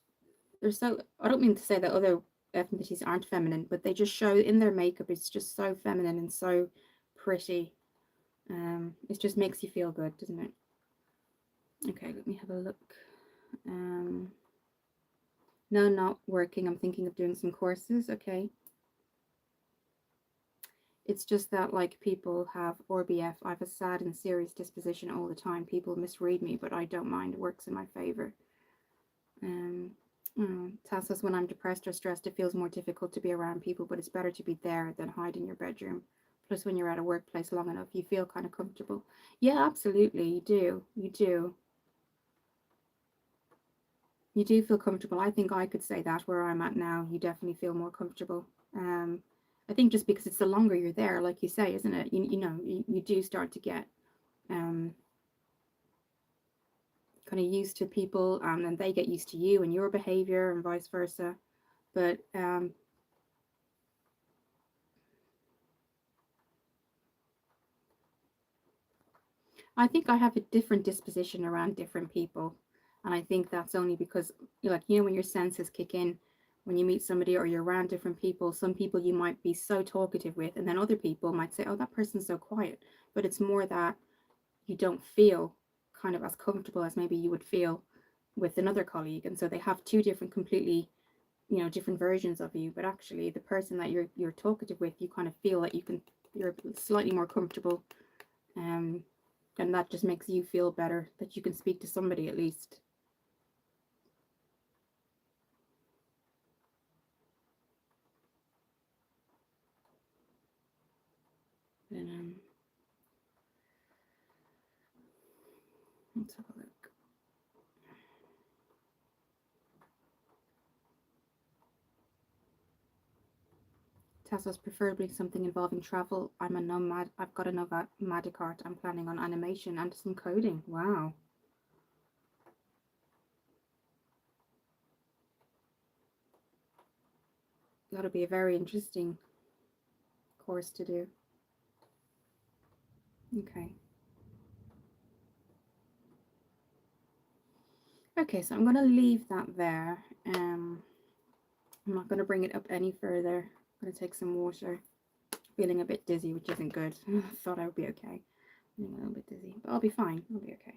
they're so, I don't mean to say that other ethnicities aren't feminine, but they just show in their makeup, it's just so feminine and so pretty. It just makes you feel good, doesn't it? Okay, let me have a look. Um, no, not working. I'm thinking of doing some courses. Okay. It's just that, like, people have RBF. I have a sad and serious disposition all the time. People misread me, but I don't mind. It works in my favor. Um, Tells us when I'm depressed or stressed, it feels more difficult to be around people, but it's better to be there than hide in your bedroom. Plus, when you're at a workplace long enough, you feel kind of comfortable. Yeah, absolutely. You do. You do. You do feel comfortable. I think I could say that where I'm at now, you definitely feel more comfortable. Um, I think just because it's the longer you're there, like you say, isn't it? You do start to get um, kind of used to people, and they get used to you and your behavior, and vice versa. But I think I have a different disposition around different people. And I think that's only because, like, when your senses kick in, when you meet somebody or you're around different people, some people you might be so talkative with, and then other people might say, oh, that person's so quiet. But it's more that you don't feel kind of as comfortable as maybe you would feel with another colleague. And so they have two different, completely, different versions of you. But actually, the person that you're talkative with, you kind of feel that you're slightly more comfortable. Um, and that just makes you feel better that you can speak to somebody at least. And let's have a look. Tesla's preferably something involving travel. I'm a nomad. I've got a nomadic art. I'm planning on animation and some coding. Wow, that'll be a very interesting course to do. Okay. Okay, so I'm going to leave that there. I'm not going to bring it up any further. I'm going to take some water. Feeling a bit dizzy, which isn't good. Thought I would be okay. Feeling a little bit dizzy, but I'll be fine. I'll be okay.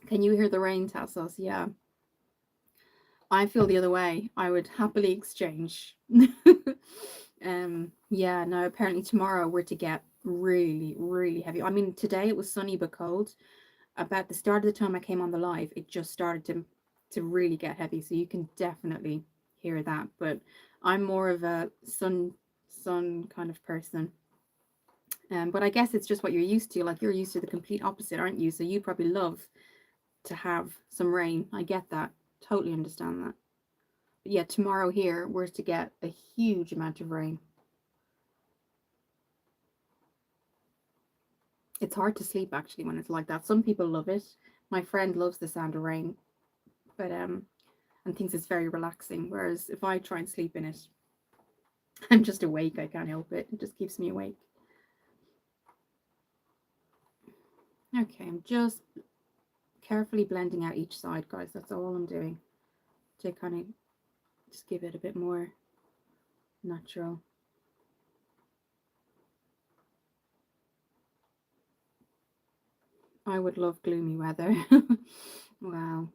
Can you hear the rain, Tassos? Yeah. I feel the other way. I would happily exchange. Yeah, no, apparently tomorrow we're to get really, really heavy. I mean, today it was sunny but cold. About the start of the time I came on the live, it just started to really get heavy. So you can definitely hear that. But I'm more of a sun kind of person. But I guess it's just what you're used to. Like you're used to the complete opposite, aren't you? So you probably love to have some rain. I get that. Totally understand that. But yeah, tomorrow here we're to get a huge amount of rain. It's hard to sleep actually when it's like that. Some people love it. My friend loves the sound of rain, but and thinks it's very relaxing. Whereas if I try and sleep in it, I'm just awake. I can't help it. It just keeps me awake. Okay, I'm just carefully blending out each side, guys. That's all I'm doing to kind of just give it a bit more natural. I would love gloomy weather. Wow.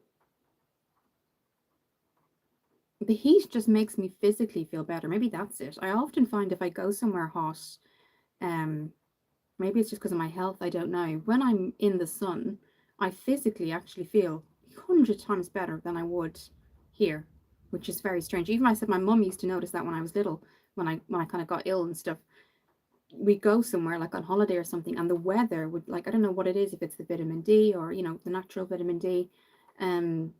The heat just makes me physically feel better. Maybe that's it. I often find if I go somewhere hot, um, maybe it's just because of my health, I don't know. When I'm in the sun, I physically actually feel 100 times better than I would here, which is very strange. Even I said my mum used to notice that when I was little, when I kind of got ill and stuff. We go somewhere like on holiday or something, and the weather would like I don't know what it is, if it's the vitamin D or the natural vitamin D. Um,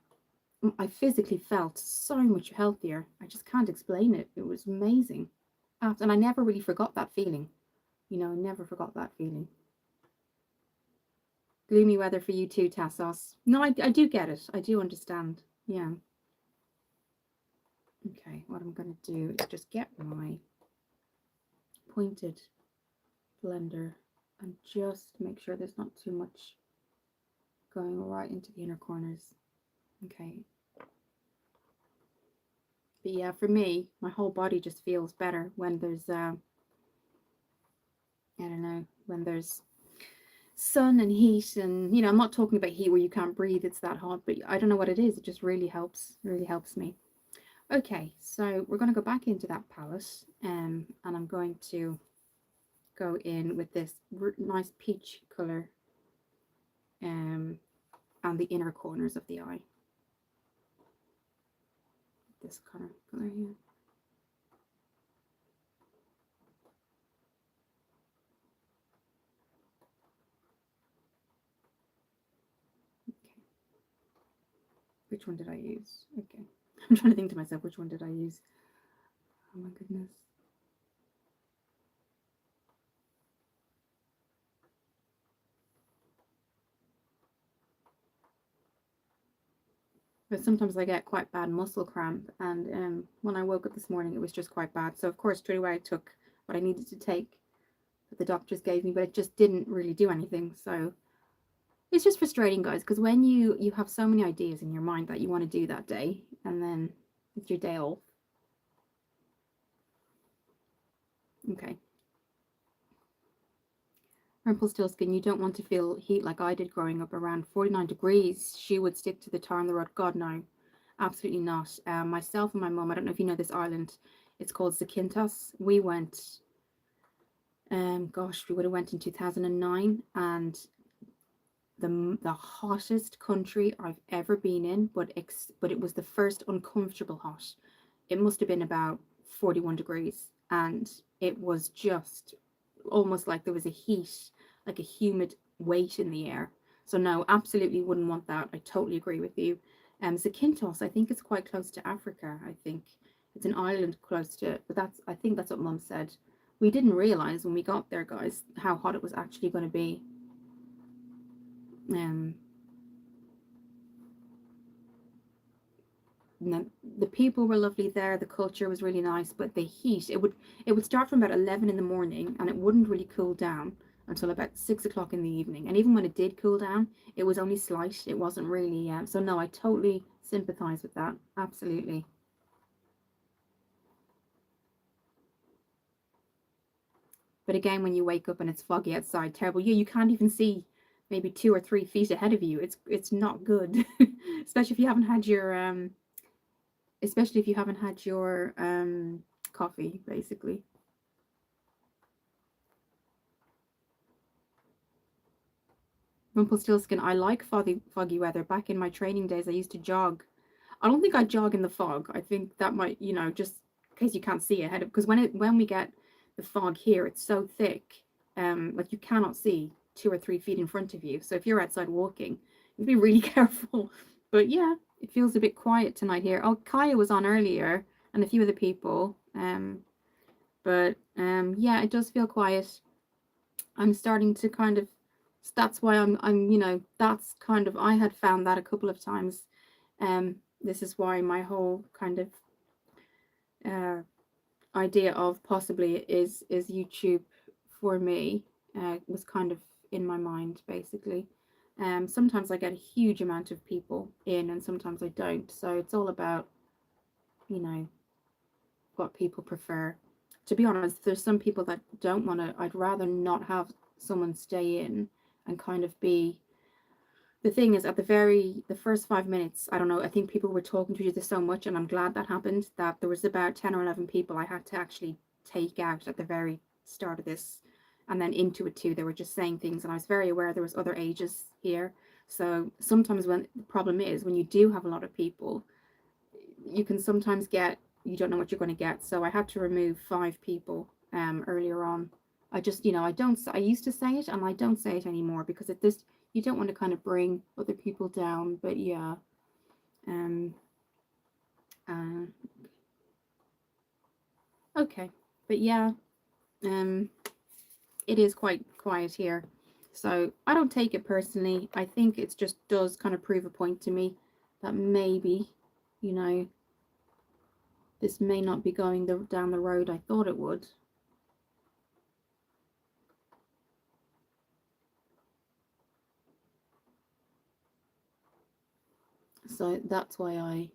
I physically felt so much healthier. I just can't explain it. It was amazing. And I never really forgot that feeling. I never forgot that feeling. Gloomy weather for you too, Tassos. No, I do get it. I do understand. Yeah. Okay, what I'm going to do is just get my pointed blender and just make sure there's not too much going right into the inner corners. Okay. But yeah, for me, my whole body just feels better when there's I don't know, when there's sun and heat. And I'm not talking about heat where you can't breathe, it's that hot, but I don't know what it is. It just really helps me. Okay, so we're going to go back into that palette, and I'm going to go in with this nice peach color and the inner corners of the eye. This color here. Okay. Which one did I use? Okay. I'm trying to think to myself, which one did I use? Oh my goodness. But sometimes I get quite bad muscle cramp, and when I woke up this morning, it was just quite bad. So of course, straight away I took what I needed to take that the doctors gave me, but it just didn't really do anything. So it's just frustrating, guys, because when you have so many ideas in your mind that you want to do that day, and then it's your day off. Okay. Rumpelstiltskin, you don't want to feel heat like I did growing up. Around 49 degrees, she would stick to the tar on the rod. God, no, absolutely not. Myself and my mum, I don't know if you know this island, it's called Zakynthos. We went, gosh, we would have went in 2009, and the hottest country I've ever been in, but it was the first uncomfortable hot. It must have been about 41 degrees, and it was just almost like there was a heat, like a humid weight in the air. So no, absolutely wouldn't want that. I totally agree with you. Zakynthos, I think it's quite close to Africa. I think it's an island close to it, but I think that's what Mum said. We didn't realize when we got there, guys, how hot it was actually going to be. Um, The people were lovely there. The culture was really nice, but the heat, it would start from about 11 in the morning, and it wouldn't really cool down until about 6 o'clock in the evening. And even when it did cool down, it was only slight. It wasn't really. So no, I totally sympathise with that. Absolutely. But again, when you wake up and it's foggy outside, terrible. Yeah, you can't even see maybe 2 or 3 feet ahead of you. It's not good, especially if you haven't had your especially if you haven't had your coffee, basically. Rumpelstiltskin, I like foggy weather. Back in my training days, I used to jog. I don't think I jog in the fog. I think that might, just in case you can't see ahead of, because when we get the fog here, it's so thick, like you cannot see 2 or 3 feet in front of you. So if you're outside walking, you be really careful. But yeah, it feels a bit quiet tonight here. Oh, Kaya was on earlier and a few other people. But yeah, it does feel quiet. I'm starting to kind of, that's why that's kind of, I had found that a couple of times. This is why my whole kind of uh, idea of possibly is YouTube for me was kind of in my mind, basically. Sometimes I get a huge amount of people in, and sometimes I don't. So it's all about, you know, what people prefer. To be honest, there's some people that don't want to. I'd rather not have someone stay in and kind of be. The thing is, at the first 5 minutes, I don't know. I think people were talking to each other so much, and I'm glad that happened. That there was about 10 or 11 people I had to actually take out at the very start of this, and then into it too. They were just saying things, and I was very aware there was other ages here. So sometimes when the problem is when you do have a lot of people, you can sometimes get, you don't know what you're going to get. So I had to remove 5 people earlier on. I just, I used to say it and I don't say it anymore because it just, you don't want to kind of bring other people down. But yeah, um, uh, okay, but yeah, um, it is quite quiet here. So I don't take it personally. I think it just does kind of prove a point to me that maybe, you know, this may not be going down the road I thought it would. So that's why I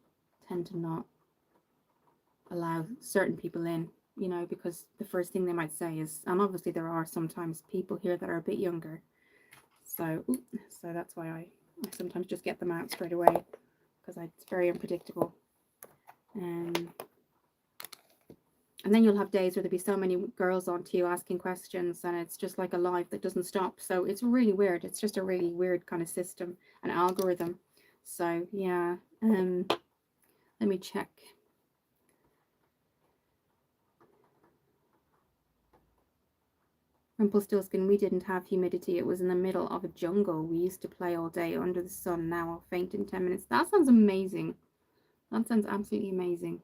tend to not allow certain people in, because the first thing they might say is, and obviously there are sometimes people here that are a bit younger. So, so that's why I sometimes just get them out straight away because it's very unpredictable. Um, and then you'll have days where there'll be so many girls on to you asking questions, and it's just like a live that doesn't stop. So it's really weird. It's just a really weird kind of system, an algorithm. So yeah, let me check. Rumpelstiltskin, we didn't have humidity. It was in the middle of a jungle. We used to play all day under the sun. Now I'll faint in 10 minutes. That sounds amazing. That sounds absolutely amazing.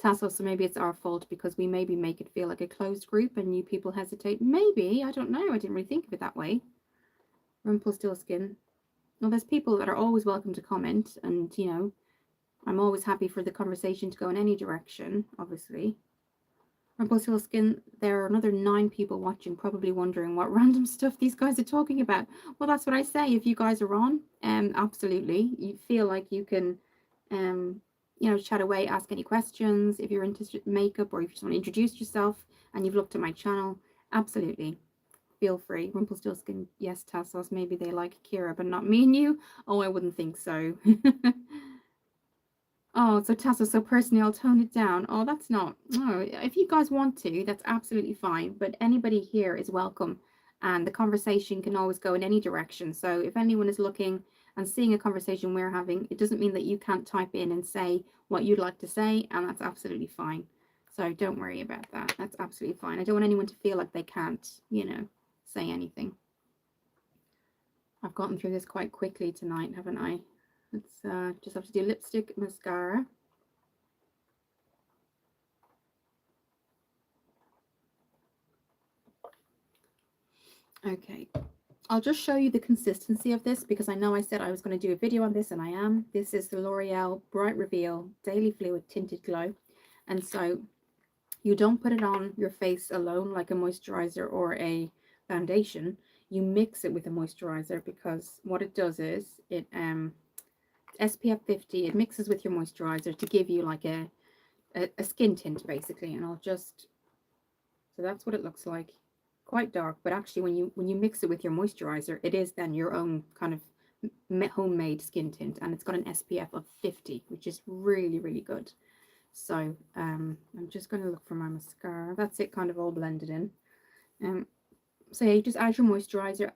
Tasso, so maybe it's our fault because we maybe make it feel like a closed group and new people hesitate. Maybe, I don't know. I didn't really think of it that way. Rumpelstiltskin. Well, there's people that are always welcome to comment, and I'm always happy for the conversation to go in any direction, obviously. Rumpelstiltskin, there are another 9 people watching, probably wondering what random stuff these guys are talking about. Well, that's what I say. If you guys are on, absolutely, you feel like you can, chat away, ask any questions. If you're interested in makeup or if you just want to introduce yourself and you've looked at my channel, absolutely, feel free. Rumpelstiltskin, yes, Tassos, maybe they like Kira, but not me and you. Oh, I wouldn't think so. Oh, so Tessa, so personally, I'll tone it down. Oh, that's not. Oh, if you guys want to, that's absolutely fine. But anybody here is welcome, and the conversation can always go in any direction. So if anyone is looking and seeing a conversation we're having, it doesn't mean that you can't type in and say what you'd like to say, and that's absolutely fine. So don't worry about that. That's absolutely fine. I don't want anyone to feel like they can't, say anything. I've gotten through this quite quickly tonight, haven't I? Let's just have to do lipstick, mascara. Okay, I'll just show you the consistency of this because I know I said I was going to do a video on this and I am. This is the L'Oreal Bright Reveal Daily Fluid Tinted Glow. And so you don't put it on your face alone like a moisturizer or a foundation. You mix it with a moisturizer because what it does is it SPF 50, it mixes with your moisturizer to give you like a skin tint basically. And I'll just, so that's what it looks like. Quite dark, but actually when you mix it with your moisturizer, it is then your own kind of homemade skin tint, and it's got an SPF of 50, which is really, really good. So I'm just going to look for my mascara. That's it, kind of all blended in. So yeah, you just add your moisturizer,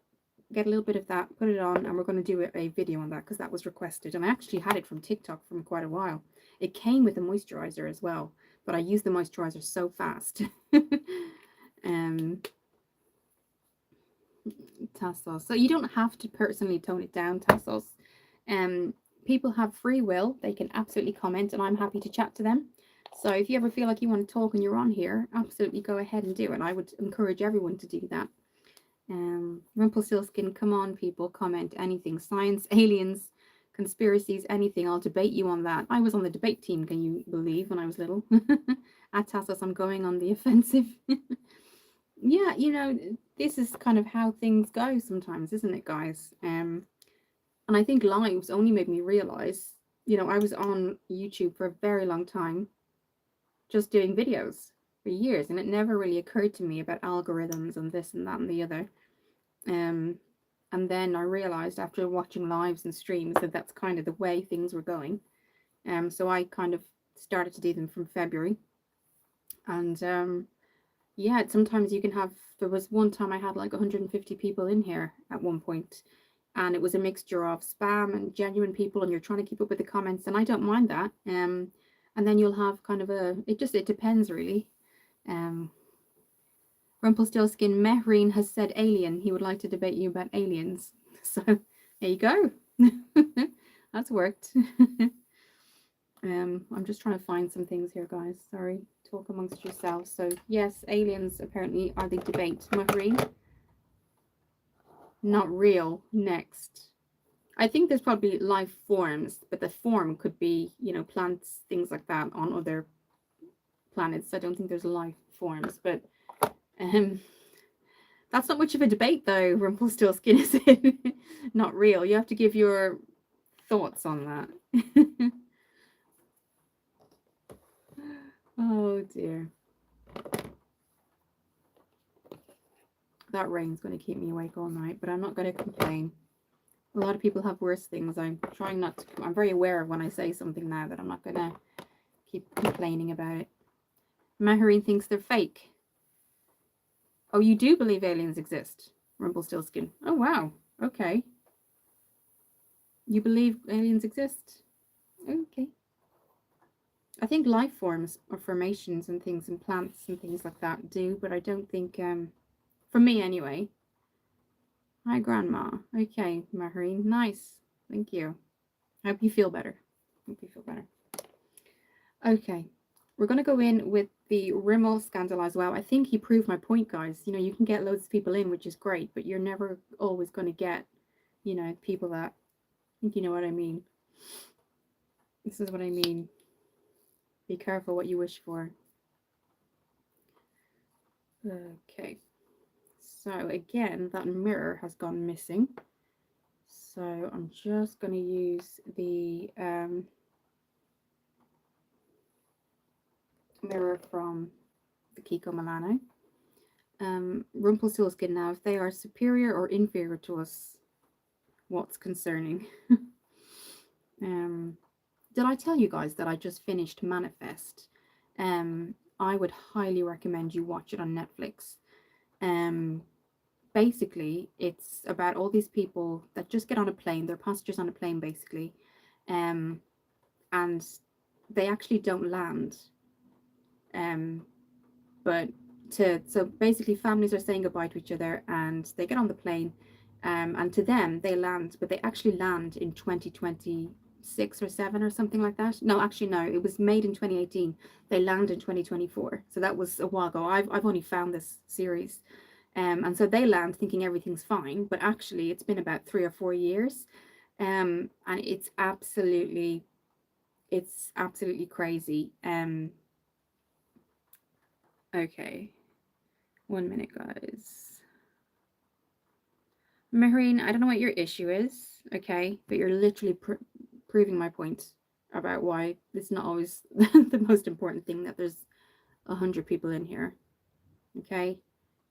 get a little bit of that, put it on, and we're going to do a video on that because that was requested. And I actually had it from TikTok from quite a while. It came with a moisturizer as well, but I used the moisturizer so fast. Tassels. So you don't have to personally tone it down, tassels. People have free will. They can absolutely comment, and I'm happy to chat to them. So if you ever feel like you want to talk and you're on here, absolutely go ahead and do it. I would encourage everyone to do that. Rumpelstiltskin, come on, people, comment anything. Science, aliens, conspiracies, anything. I'll debate you on that. I was on the debate team, can you believe, when I was little? At Tassos, I'm going on the offensive. Yeah, you know, this is kind of how things go sometimes, isn't it, guys? And I think lives only made me realize, you know, I was on YouTube for a very long time, just doing videos for years, and it never really occurred to me about algorithms and this and that and the other. And then I realized after watching lives and streams that that's kind of the way things were going. So I kind of started to do them from February, and yeah, sometimes you can have, there was one time I had like 150 people in here at one point, and it was a mixture of spam and genuine people, and you're trying to keep up with the comments, and I don't mind that. And then you'll have kind of it depends really. Rumpelstiltskin Mehreen has said alien. He would like to debate you about aliens. So there you go. That's worked. I'm just trying to find some things here, guys. Sorry. Talk amongst yourselves. So yes, aliens apparently are the debate. Mehreen. Not real. Next. I think there's probably life forms, but the form could be, you know, plants, things like that on other planets. I don't think there's life forms, but that's not much of a debate though, Rumpelstiltskin, is it? Not real. You have to give your thoughts on that. Oh dear. That rain's going to keep me awake all night, but I'm not going to complain. A lot of people have worse things. I'm trying not to. I'm very aware of when I say something now that I'm not going to keep complaining about it. Mehreen thinks they're fake. Oh, you do believe aliens exist, Rumpelstiltskin. Oh, wow. Okay. You believe aliens exist? Okay. I think life forms or formations and things and plants and things like that do, but I don't think, for me anyway. Hi, Grandma. Okay, Mehreen. Nice. Thank you. Hope you feel better. Hope you feel better. Okay. We're going to go in with the Rimmel scandal as well. I think he proved my point, guys. You know, you can get loads of people in, which is great, but you're never always going to get, you know, people that, I think you know what I mean. This is what I mean. Be careful what you wish for. Okay. So again, that mirror has gone missing. So I'm just going to use the mirror from the Kiko Milano. Rumpelstiltskin, now, if they are superior or inferior to us, what's concerning? Did I tell you guys that I just finished Manifest? I would highly recommend you watch it on Netflix. Basically, it's about all these people that just get on a plane. They're passengers on a plane, basically. And they actually don't land. So basically families are saying goodbye to each other and they get on the plane, and to them they land, but they actually land in 2026 or 7 or something like that. No, actually no, it was made in 2018. They land in 2024, so that was a while ago. I've only found this series, And so they land thinking everything's fine, but actually it's been about 3 or 4 years. And it's absolutely crazy. Okay, 1 minute, guys. Maureen, I don't know what your issue is, okay, but you're literally proving my point about why it's not always the most important thing that there's 100 people in here, okay?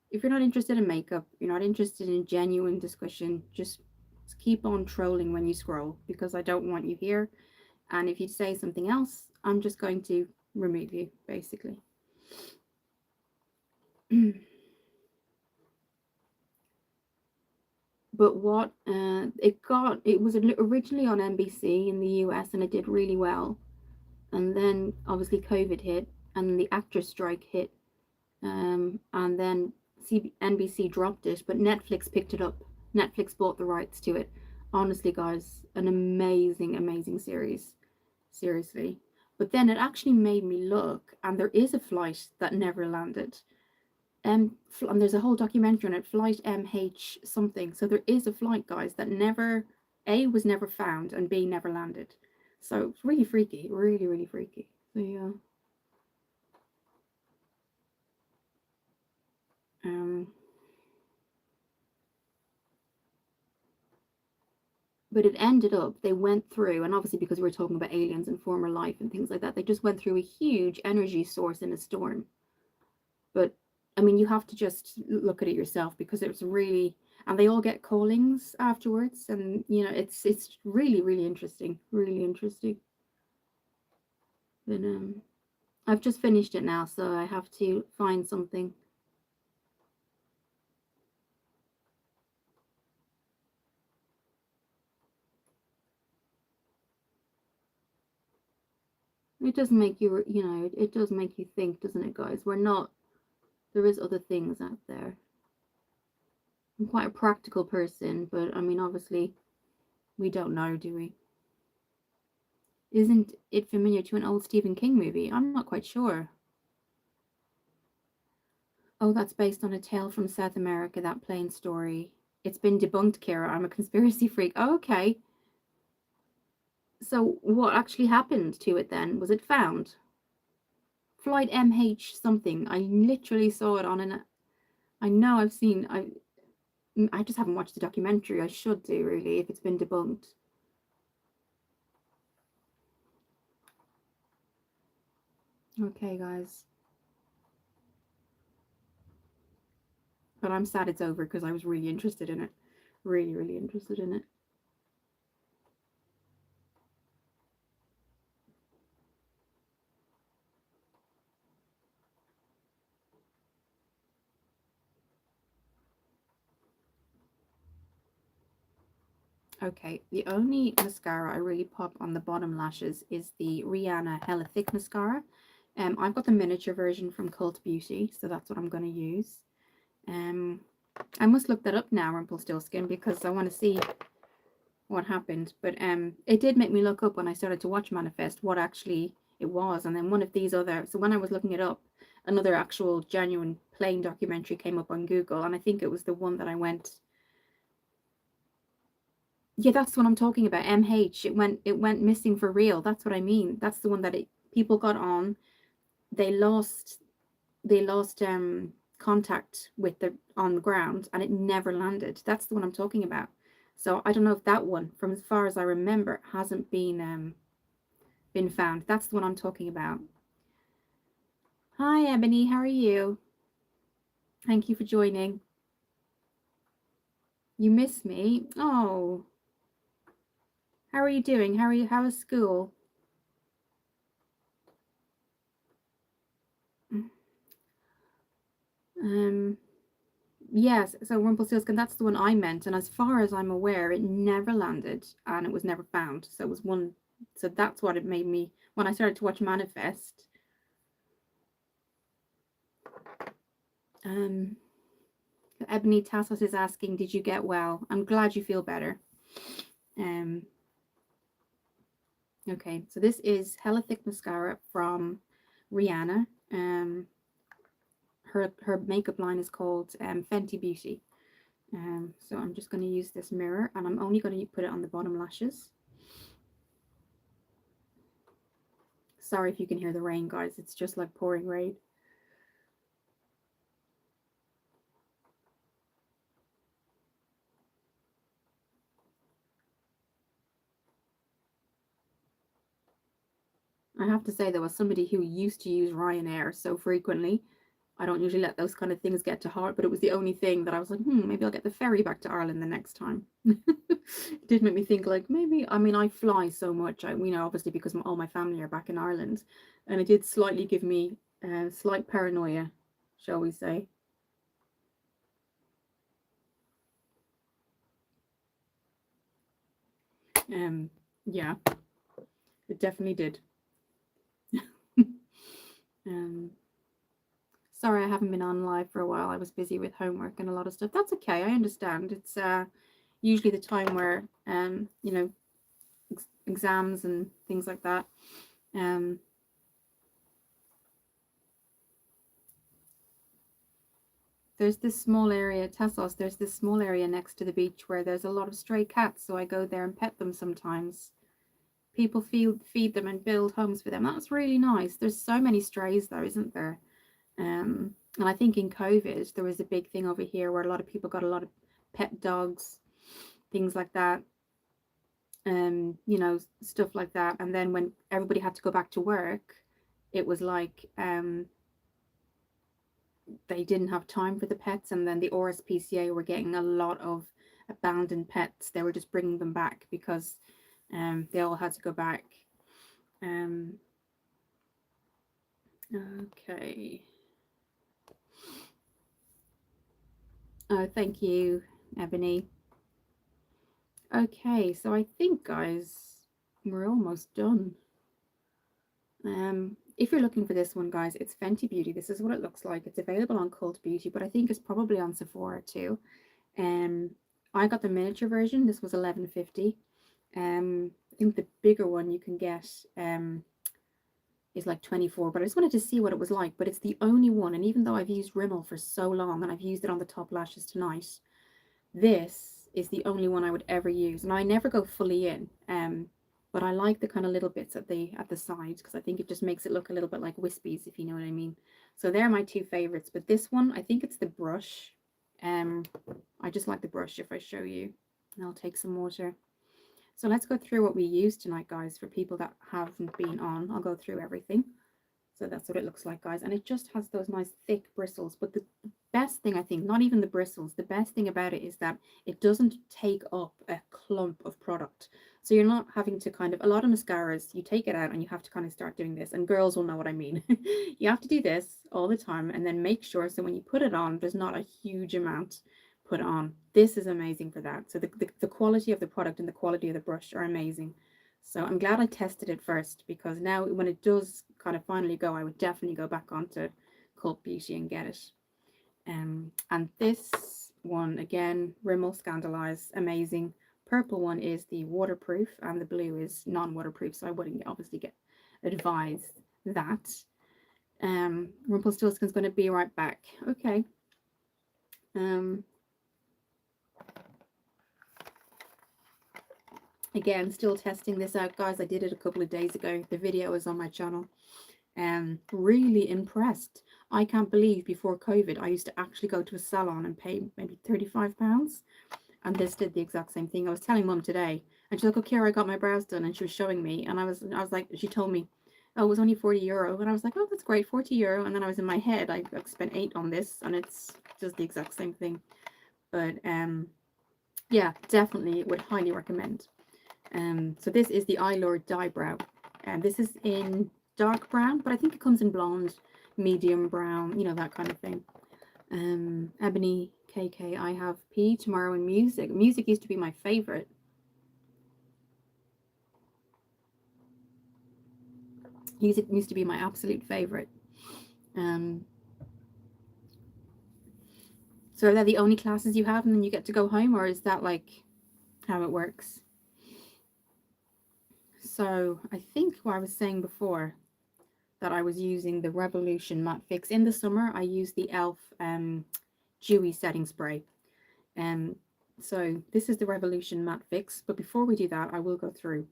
If you're not interested in makeup, you're not interested in genuine discussion, just keep on trolling when you scroll, because I don't want you here. And if you say something else, I'm just going to remove you, basically. But what it was originally on NBC in the US, and it did really well. And then obviously COVID hit, and the actress strike hit, and then NBC dropped it, but Netflix picked it up. Netflix bought the rights to it. Honestly, guys, an amazing, amazing series. Seriously. But then it actually made me look, and there is a flight that never landed. And there's a whole documentary on it, Flight MH something. So there is a flight, guys, that never, A, was never found, and B, never landed. So it's really freaky, really, really freaky. So yeah. Um, but it ended up, they went through, and obviously because we were talking about aliens and former life and things like that, they just went through a huge energy source in a storm. But I mean, you have to just look at it yourself, because it's really, and they all get callings afterwards, and it's really, really interesting, really interesting. But I've just finished it now, so I have to find something. It does make you, it does make you think, doesn't it, guys? We're not, there is other things out there. I'm quite a practical person, but I mean, obviously, we don't know, do we? Isn't it familiar to an old Stephen King movie? I'm not quite sure. Oh, that's based on a tale from South America, that plain story. It's been debunked, Kira. I'm a conspiracy freak. Oh, okay. So, what actually happened to it then? Was it found? Flight MH something. I literally saw it on an. I know I've seen. I just haven't watched the documentary. I should do, really, if it's been debunked. Okay, guys. But I'm sad it's over, because I was really interested in it. Really, really interested in it. Okay, the only mascara I really pop on the bottom lashes is the Rihanna Hella Thick Mascara. I've got the miniature version from Cult Beauty, so that's what I'm going to use. I must look that up now, Rumpelstiltskin, because I want to see what happened. But it did make me look up when I started to watch Manifest what actually it was. And then one of these other, so when I was looking it up, another actual genuine plain documentary came up on Google, and I think it was the one that I went. Yeah, that's what I'm talking about. MH. It went missing for real. That's what I mean. That's the one that people got on. They lost contact with the on the ground, and it never landed. That's the one I'm talking about. So I don't know if that one, from as far as I remember, hasn't been found. That's the one I'm talking about. Hi Ebony, how are you? Thank you for joining. You miss me? Oh. How are you doing? How is school? Um Yes, so Rumpelstiltskin, that's the one I meant, and as far as I'm aware, it never landed and it was never found. So it was one. So that's what it made me when I started to watch Manifest. Um, Ebony Tassos is asking, "Did you get well?" I'm glad you feel better. Um, okay, so this is Hella Thick Mascara from Rihanna. her makeup line is called Fenty Beauty. So I'm just going to use this mirror, and I'm only going to put it on the bottom lashes. Sorry if you can hear the rain, guys. It's just like pouring rain. I have to say, there was somebody who used to use Ryanair so frequently. I don't usually let those kind of things get to heart, but it was the only thing that I was like, maybe I'll get the ferry back to Ireland the next time. It did make me think, like, maybe, I mean, I fly so much, obviously because all my family are back in Ireland, and it did slightly give me slight paranoia, shall we say. Yeah, it definitely did. um, Sorry I haven't been on live for a while. I was busy with homework and a lot of stuff. That's okay. I understand. It's usually the time where exams and things like that. Um, there's this small area, Tassos, there's this small area next to the beach where there's a lot of stray cats, so I go there and pet them sometimes. People feed them and build homes for them. That's really nice. There's so many strays though, isn't there? And I think in COVID there was a big thing over here where a lot of people got a lot of pet dogs, things like that. Stuff like that. And then when everybody had to go back to work, it was like they didn't have time for the pets, and then the RSPCA were getting a lot of abandoned pets. They were just bringing them back because they all had to go back. Um, okay. Oh, thank you, Ebony. Okay, so I think, guys, we're almost done. If you're looking for this one, guys, it's Fenty Beauty. This is what it looks like. It's available on Cult Beauty, but I think it's probably on Sephora too. I got the miniature version. This was $11.50. I think the bigger one you can get is like 24, but I just wanted to see what it was like. But it's the only one, and even though I've used Rimmel for so long and I've used it on the top lashes tonight, this is the only one I would ever use, and I never go fully in. But I like the kind of little bits at the sides because I think it just makes it look a little bit like wispies, if you know what I mean. So they're my two favorites. But this one, I think it's the brush. I just like the brush. If I show you, and I'll take some water. So let's go through what we used tonight, guys. For people that haven't been on, I'll go through everything. So that's what it looks like, guys. And it just has those nice thick bristles. But the best thing, I think, not even the bristles, the best thing about it is that it doesn't take up a clump of product. So you're not having to kind of, a lot of mascaras, you take it out and you have to kind of start doing this. And girls will know what I mean. You have to do this all the time and then make sure so when you put it on, there's not a huge amount put on. This is amazing for that. So the quality of the product and the quality of the brush are amazing. So I'm glad I tested it first, because now when it does kind of finally go, I would definitely go back onto Cult Beauty and get it. And this one, again, Rimmel Scandalize, amazing. Purple one is the waterproof and the blue is non-waterproof, so I wouldn't obviously get advised that. Rumpelstiltskin's going to be right back. Okay. Again, still testing this out, guys. I did it a couple of days ago. The video is on my channel. Really impressed. I can't believe before COVID, I used to actually go to a salon and pay maybe £35. And this did the exact same thing. I was telling Mum today, and she's like, "Okay, I got my brows done," and she was showing me, and I was like, she told me, "Oh, it was only €40," and I was like, "Oh, that's great, €40." And then I was in my head, I spent 8 on this, and it's just the exact same thing. But yeah, definitely would highly recommend. So this is the iLure Dye Brow, and this is in dark brown, but I think it comes in blonde, medium brown, you know, that kind of thing. Ebony KK, I have P tomorrow in music. Music used to be my favorite. Music used to be my absolute favorite. So are that the only classes you have and then you get to go home, or is that like how it works? So I think what I was saying before, that I was using the Revolution Matte Fix. In the summer, I used the e.l.f. Dewy Setting Spray. Um, so this is the Revolution Matte Fix. But before we do that, I will go through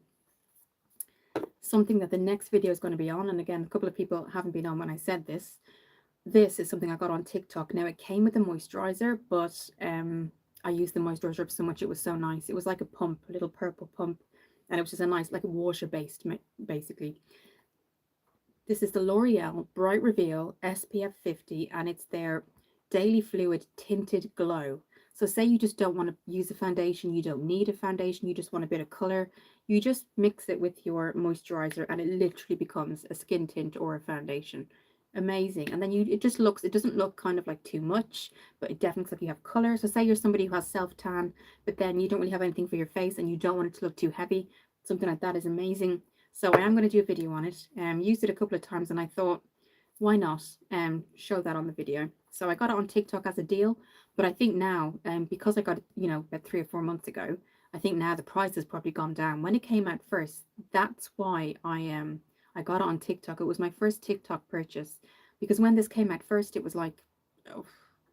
something that the next video is going to be on. And again, a couple of people haven't been on when I said this. This is something I got on TikTok. Now, it came with a moisturizer, but I used the moisturizer up so much, it was so nice. It was like a pump, a little purple pump, and it was just a nice, like a water-based, basically. This is the L'Oreal Bright Reveal SPF 50, and it's their Daily Fluid Tinted Glow. So say you just don't want to use a foundation, you don't need a foundation, you just want a bit of color, you just mix it with your moisturizer and it literally becomes a skin tint or a foundation. Amazing. And then it just looks, it doesn't look kind of like too much, but it definitely looks like you have color. So say you're somebody who has self-tan, but then you don't really have anything for your face and you don't want it to look too heavy. Something like that is amazing. So I am going to do a video on it. Used it a couple of times and I thought, why not show that on the video? So I got it on TikTok as a deal, but I think now, because I got it, you know, about 3 or 4 months ago, I think now the price has probably gone down. When it came out first, that's why I got it on TikTok. It was my first TikTok purchase, because when this came out first, it was like, oh,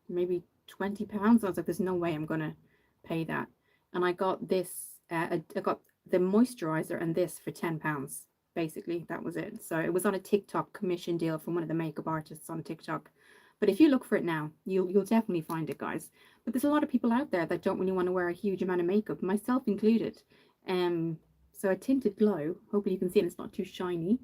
maybe £20. I was like, there's no way I'm gonna pay that. And I got this, I got the moisturizer and this for £10. Basically, that was it. So it was on a TikTok commission deal from one of the makeup artists on TikTok. But if you look for it now, you'll definitely find it, guys. But there's a lot of people out there that don't really want to wear a huge amount of makeup, myself included. So a tinted glow. Hopefully you can see it. It's not too shiny.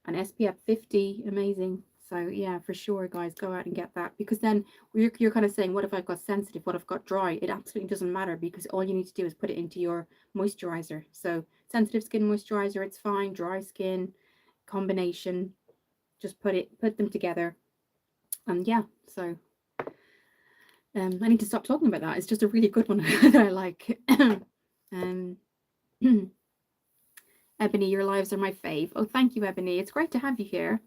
An SPF 50, amazing. So yeah, for sure, guys, go out and get that, because then you're kind of saying, what if I've got sensitive? What if I've got dry? It absolutely doesn't matter, because all you need to do is put it into your moisturizer. So sensitive skin moisturizer, it's fine. Dry skin combination, just put them together. And yeah, so I need to stop talking about that. It's just a really good one that I like. Ebony, your lives are my fave. Oh, thank you, Ebony. It's great to have you here.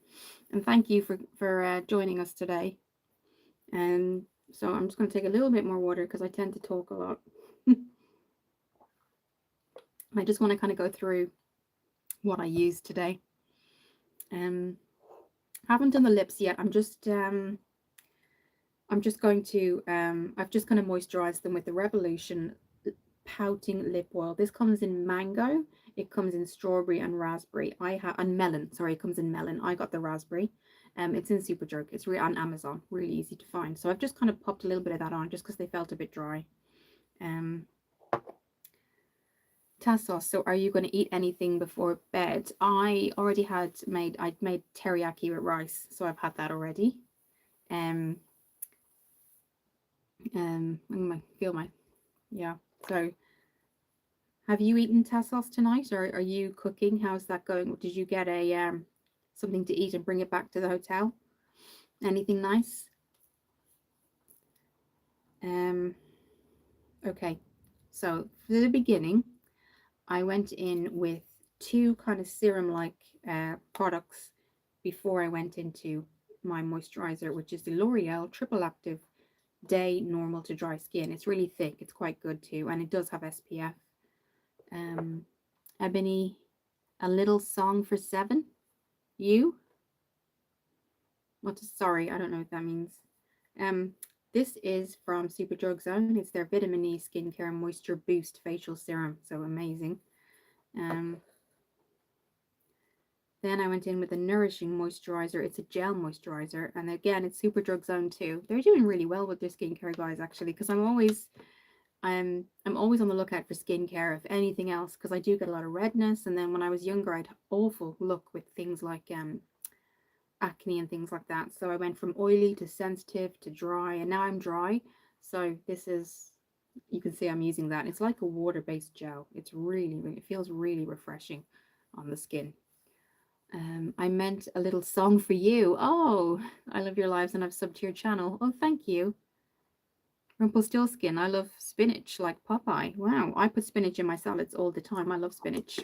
And thank you for joining us today. So I'm just going to take a little bit more water because I tend to talk a lot. I just want to kind of go through what I used today. Haven't done the lips yet. I'm just going to, I've just kind of moisturized them with the Revolution Pouting Lip Oil. This comes in mango, it comes in strawberry and raspberry. And melon. Sorry, it comes in melon. I got the raspberry. It's in Superdrug. It's on Amazon. Really easy to find. So I've just kind of popped a little bit of that on just because they felt a bit dry. Tassos, so are you going to eat anything before bed? I already made teriyaki with rice, so I've had that already. I feel my, yeah. So have you eaten Tassos tonight, or are you cooking? How's that going? Did you get a something to eat and bring it back to the hotel? Anything nice? Okay, so for the beginning, I went in with 2 kind of serum-like products before I went into my moisturizer, which is the L'Oreal Triple Active Day Normal to Dry Skin. It's really thick. It's quite good too, and it does have SPF. Ebony, a little song for 7. You? Sorry, I don't know what that means. This is from Superdrug Zone. It's their Vitamin E Skincare Moisture Boost Facial Serum. So amazing. Then I went in with a Nourishing Moisturizer. It's a gel moisturizer. And again, it's Superdrug Zone too. They're doing really well with their skincare, guys, actually, because I'm always on the lookout for skincare, if anything else, because I do get a lot of redness. And then when I was younger, I'd awful look with things like acne and things like that. So I went from oily to sensitive to dry, and now I'm dry. So this is, you can see I'm using that. It's like a water-based gel. It's really, it feels really refreshing on the skin. I meant a little song for you. Oh, I love your lives and I've subbed to your channel. Oh, thank you. Rumpelstiltskin, I love spinach like Popeye. Wow, I put spinach in my salads all the time. I love spinach.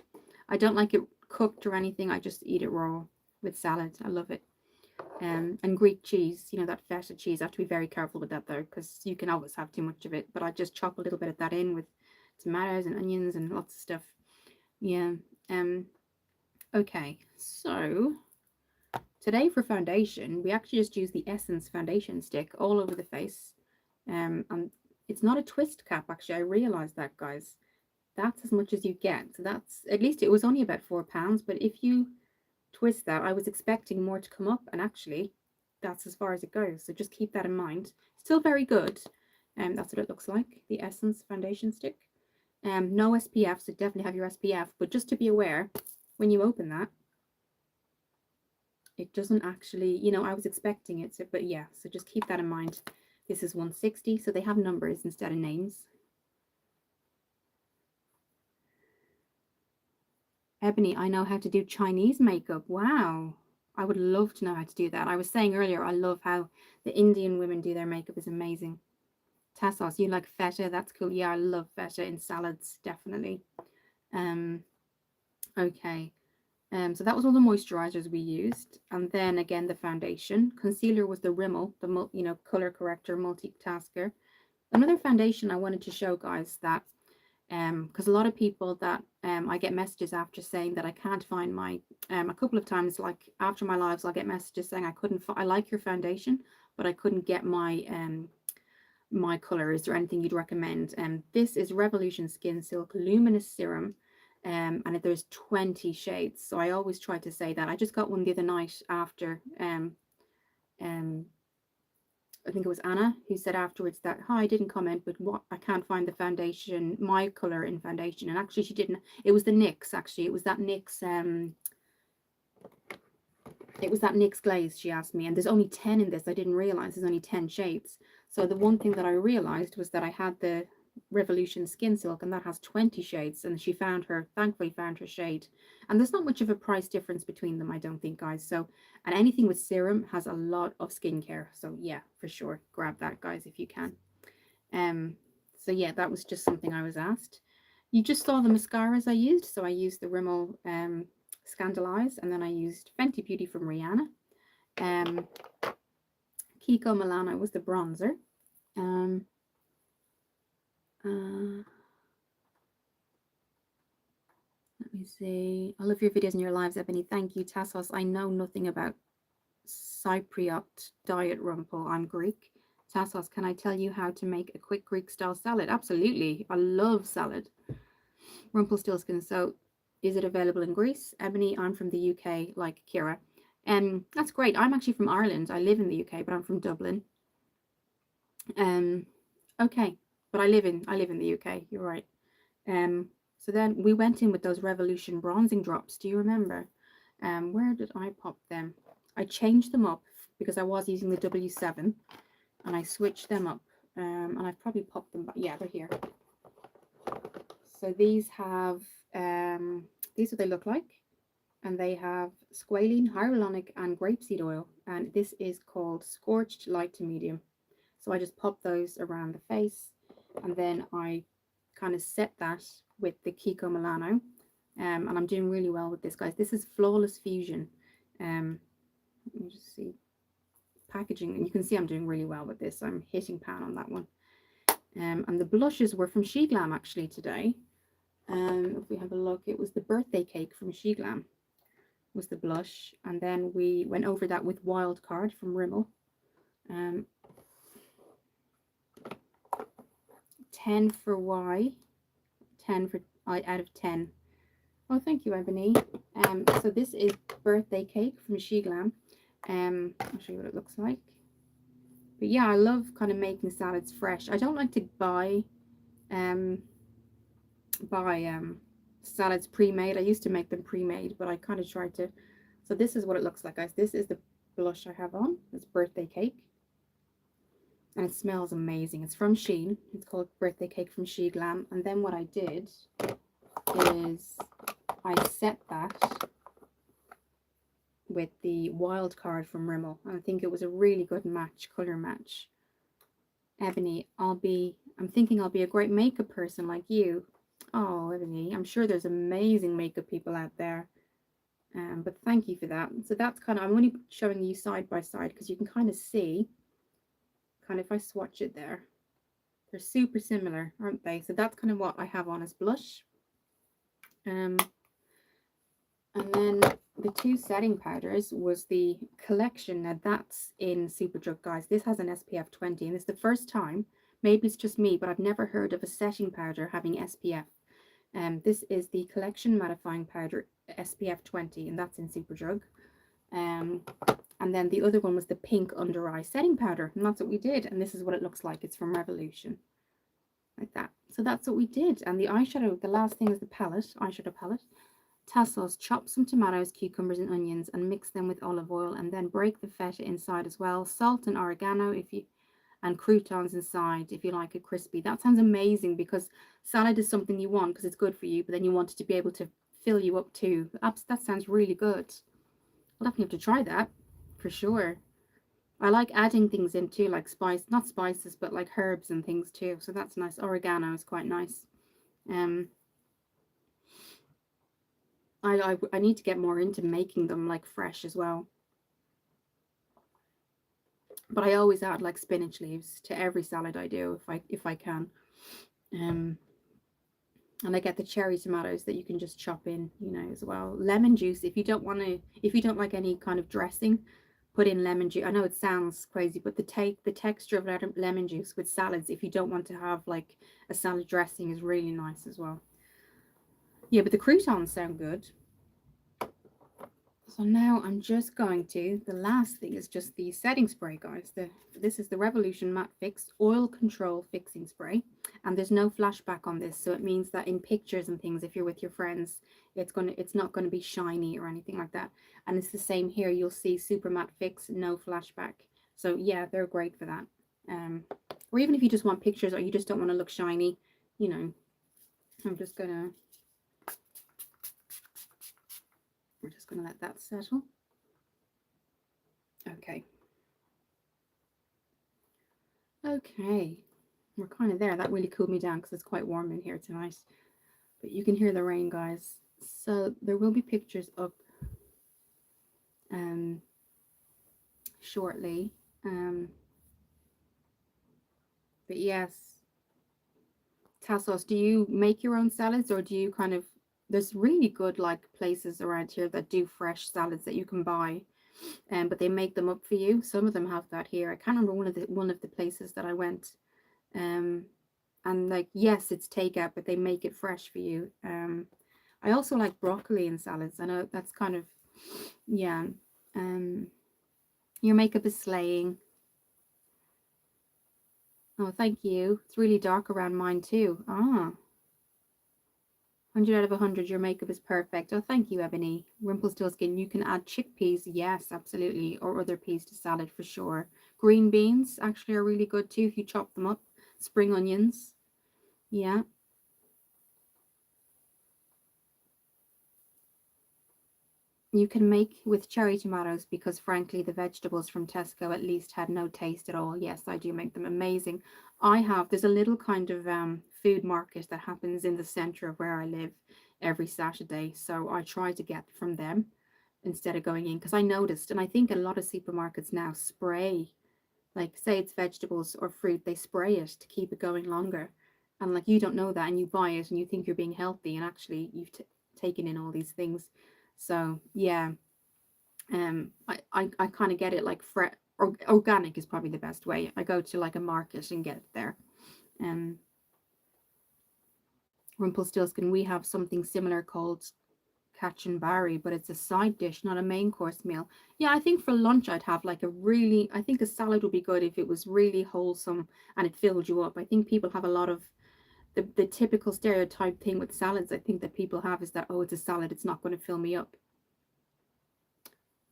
I don't like it cooked or anything. I just eat it raw with salad. I love it. And Greek cheese, you know, that feta cheese. I have to be very careful with that though, because you can always have too much of it. But I just chop a little bit of that in with tomatoes and onions and lots of stuff. Yeah. Okay, so today for foundation, we actually just use the Essence foundation stick all over the face. And it's not a twist cap, actually. I realized that, guys. That's as much as you get. So that's, at least it was only about £4. But if you twist that, I was expecting more to come up, and actually that's as far as it goes. So just keep that in mind. Still very good. That's what it looks like, the Essence foundation stick. No SPF, so definitely have your SPF. But just to be aware, when you open that, it doesn't actually, you know, I was expecting it to, but yeah, so just keep that in mind. This is 160, so they have numbers instead of names. Ebony, I know how to do Chinese makeup. Wow. I would love to know how to do that. I was saying earlier, I love how the Indian women do their makeup. Is amazing. Tassos, you like feta? That's cool. Yeah, I love feta in salads, definitely. Okay. So that was all the moisturizers we used. And then again, the foundation. Concealer was the Rimmel, the, you know, color corrector, multitasker. Another foundation I wanted to show, guys, that because a lot of people that I get messages after saying that I can't find my a couple of times, like after my lives, I'll get messages saying I like your foundation, but I couldn't get my my color. Is there anything you'd recommend? This is Revolution Skin Silk Luminous Serum, and there's 20 shades. So I always try to say that. I just got one the other night after I think it was Anna who said afterwards that, hi, I didn't comment, but what, I can't find the foundation, my color in foundation. And actually she didn't, it was the NYX, actually. It was that NYX Glazed, she asked me. And there's only 10 in this. I didn't realize there's only 10 shades. So the one thing that I realized was that I had the Revolution Skin Silk, and that has 20 shades, and she thankfully found her shade. And there's not much of a price difference between them, I don't think, guys. So, and anything with serum has a lot of skincare. So yeah, for sure, grab that, guys, if you can. So yeah, that was just something I was asked. You just saw the mascaras I used. So I used the Rimmel Scandalize, and then I used Fenty Beauty from Rihanna. Kiko Milano was the bronzer. Let me see. I love your videos and your lives, Ebony. Thank you, Tassos. I know nothing about Cypriot diet, Rumpel. I'm Greek. Tassos, can I tell you how to make a quick Greek style salad? Absolutely. I love salad. Rumpelstiltskin. So is it available in Greece? Ebony, I'm from the UK, like Kira. That's great. I'm actually from Ireland. I live in the UK, but I'm from Dublin. Okay. But I live in the UK. You're right. So then we went in with those Revolution bronzing drops. Do you remember? Where did I pop them? I changed them up because I was using the W7, and I switched them up. And I've probably popped them back. Yeah, they're here. So these have, these are what they look like. And they have squalene, hyaluronic, and grapeseed oil. And this is called Scorched Light to Medium. So I just pop those around the face, and then I kind of set that with the Kiko Milano. And I'm doing really well with this, guys. This is Flawless Fusion. Let me just see. Packaging, and you can see I'm doing really well with this. I'm hitting pan on that one. And the blushes were from She Glam actually today. If we have a look, it was the Birthday Cake from She Glam was the blush, and then we went over that with Wild Card from Rimmel. 10 for Y, 10 for I out of 10. Oh, thank you, Ebony. So this is Birthday Cake from She Glam. I'll show you what it looks like. But yeah, I love kind of making salads fresh. I don't like to buy salads pre-made. I used to make them pre-made, but I kind of tried to. So this is what it looks like, guys. This is the blush I have on. It's Birthday Cake, and it smells amazing. It's from Shein. It's called Birthday Cake from She Glam. And then what I did is I set that with the Wild Card from Rimmel. I think it was a really good match, color match. Ebony, I'm thinking I'll be a great makeup person like you. Oh, Ebony, I'm sure there's amazing makeup people out there. But thank you for that. So that's kind of, I'm only showing you side by side because you can kind of see, kind of if I swatch it there, they're super similar, aren't they? So that's kind of what I have on as blush. And then the two setting powders was the collection. Now that's in Superdrug, guys. This has an SPF 20, and it's the first time, maybe it's just me, but I've never heard of a setting powder having SPF. This is the collection mattifying powder SPF 20, and that's in Superdrug. Um, and then the other one was the pink under eye setting powder, and that's what we did. And this is what it looks like. It's from Revolution, like that. So that's what we did. And the eyeshadow, the last thing is the palette, eyeshadow palette. Tassos, chop some tomatoes, cucumbers, and onions and mix them with olive oil, and then break the feta inside as well. Salt and oregano if you, and croutons inside if you like it crispy. That sounds amazing, because salad is something you want because it's good for you, but then you want it to be able to fill you up too. That sounds really good. I'll definitely have to try that for sure. I like adding things in too, like not spices, but like herbs and things too. So that's nice. Oregano is quite nice. Um, I need to get more into making them like fresh as well. But I always add like spinach leaves to every salad I do if I can. Um, and I get the cherry tomatoes that you can just chop in, as well. Lemon juice, if you don't like any kind of dressing, put in lemon juice. I know it sounds crazy, but the texture of lemon juice with salads, if you don't want to have like a salad dressing, is really nice as well. Yeah, but the croutons sound good. So now I'm just going to, the last thing is just the setting spray, guys. This is the Revolution Matte Fix Oil Control Fixing Spray. And there's no flashback on this. So it means that in pictures and things, if you're with your friends, it's not going to be shiny or anything like that. And it's the same here. You'll see Super Matte Fix, no flashback. So yeah, they're great for that. Or even if you just want pictures or you just don't want to look shiny, I'm just going to, we're just going to let that settle. Okay. Okay. We're kind of there. That really cooled me down because it's quite warm in here tonight. But you can hear the rain, guys. So there will be pictures up shortly. But yes. Tassos, do you make your own salads, or do you kind of, there's really good like places around here that do fresh salads that you can buy, but they make them up for you. Some of them have that here. I can't remember one of the places that I went, and like, yes, it's takeout, but they make it fresh for you. I also like broccoli in salads. I know that's kind of, yeah. Your makeup is slaying. Oh, thank you. It's really dark around mine too. 100 out of 100, your makeup is perfect. Oh, thank you, Ebony. Rumpelstiltskin, you can add chickpeas. Yes, absolutely. Or other peas to salad for sure. Green beans actually are really good too if you chop them up. Spring onions. Yeah. You can make with cherry tomatoes, because frankly the vegetables from Tesco at least had no taste at all. Yes, I do make them amazing. There's a little kind of food market that happens in the center of where I live every Saturday, so I try to get from them instead of going in, because I noticed, and I think a lot of supermarkets now spray, like say it's vegetables or fruit, they spray it to keep it going longer, and like you don't know that, and you buy it and you think you're being healthy, and actually you've taken in all these things. So yeah, I kind of get it like organic is probably the best way. I go to like a market and get it there. Um, Rumpelstiltskin, we have something similar called catch and barry, but it's a side dish, not a main course meal. Yeah, I think for lunch I'd have like I think a salad would be good if it was really wholesome and it filled you up. I think people have a lot of the typical stereotype thing with salads. I think that people have is that, oh, it's a salad, it's not going to fill me up.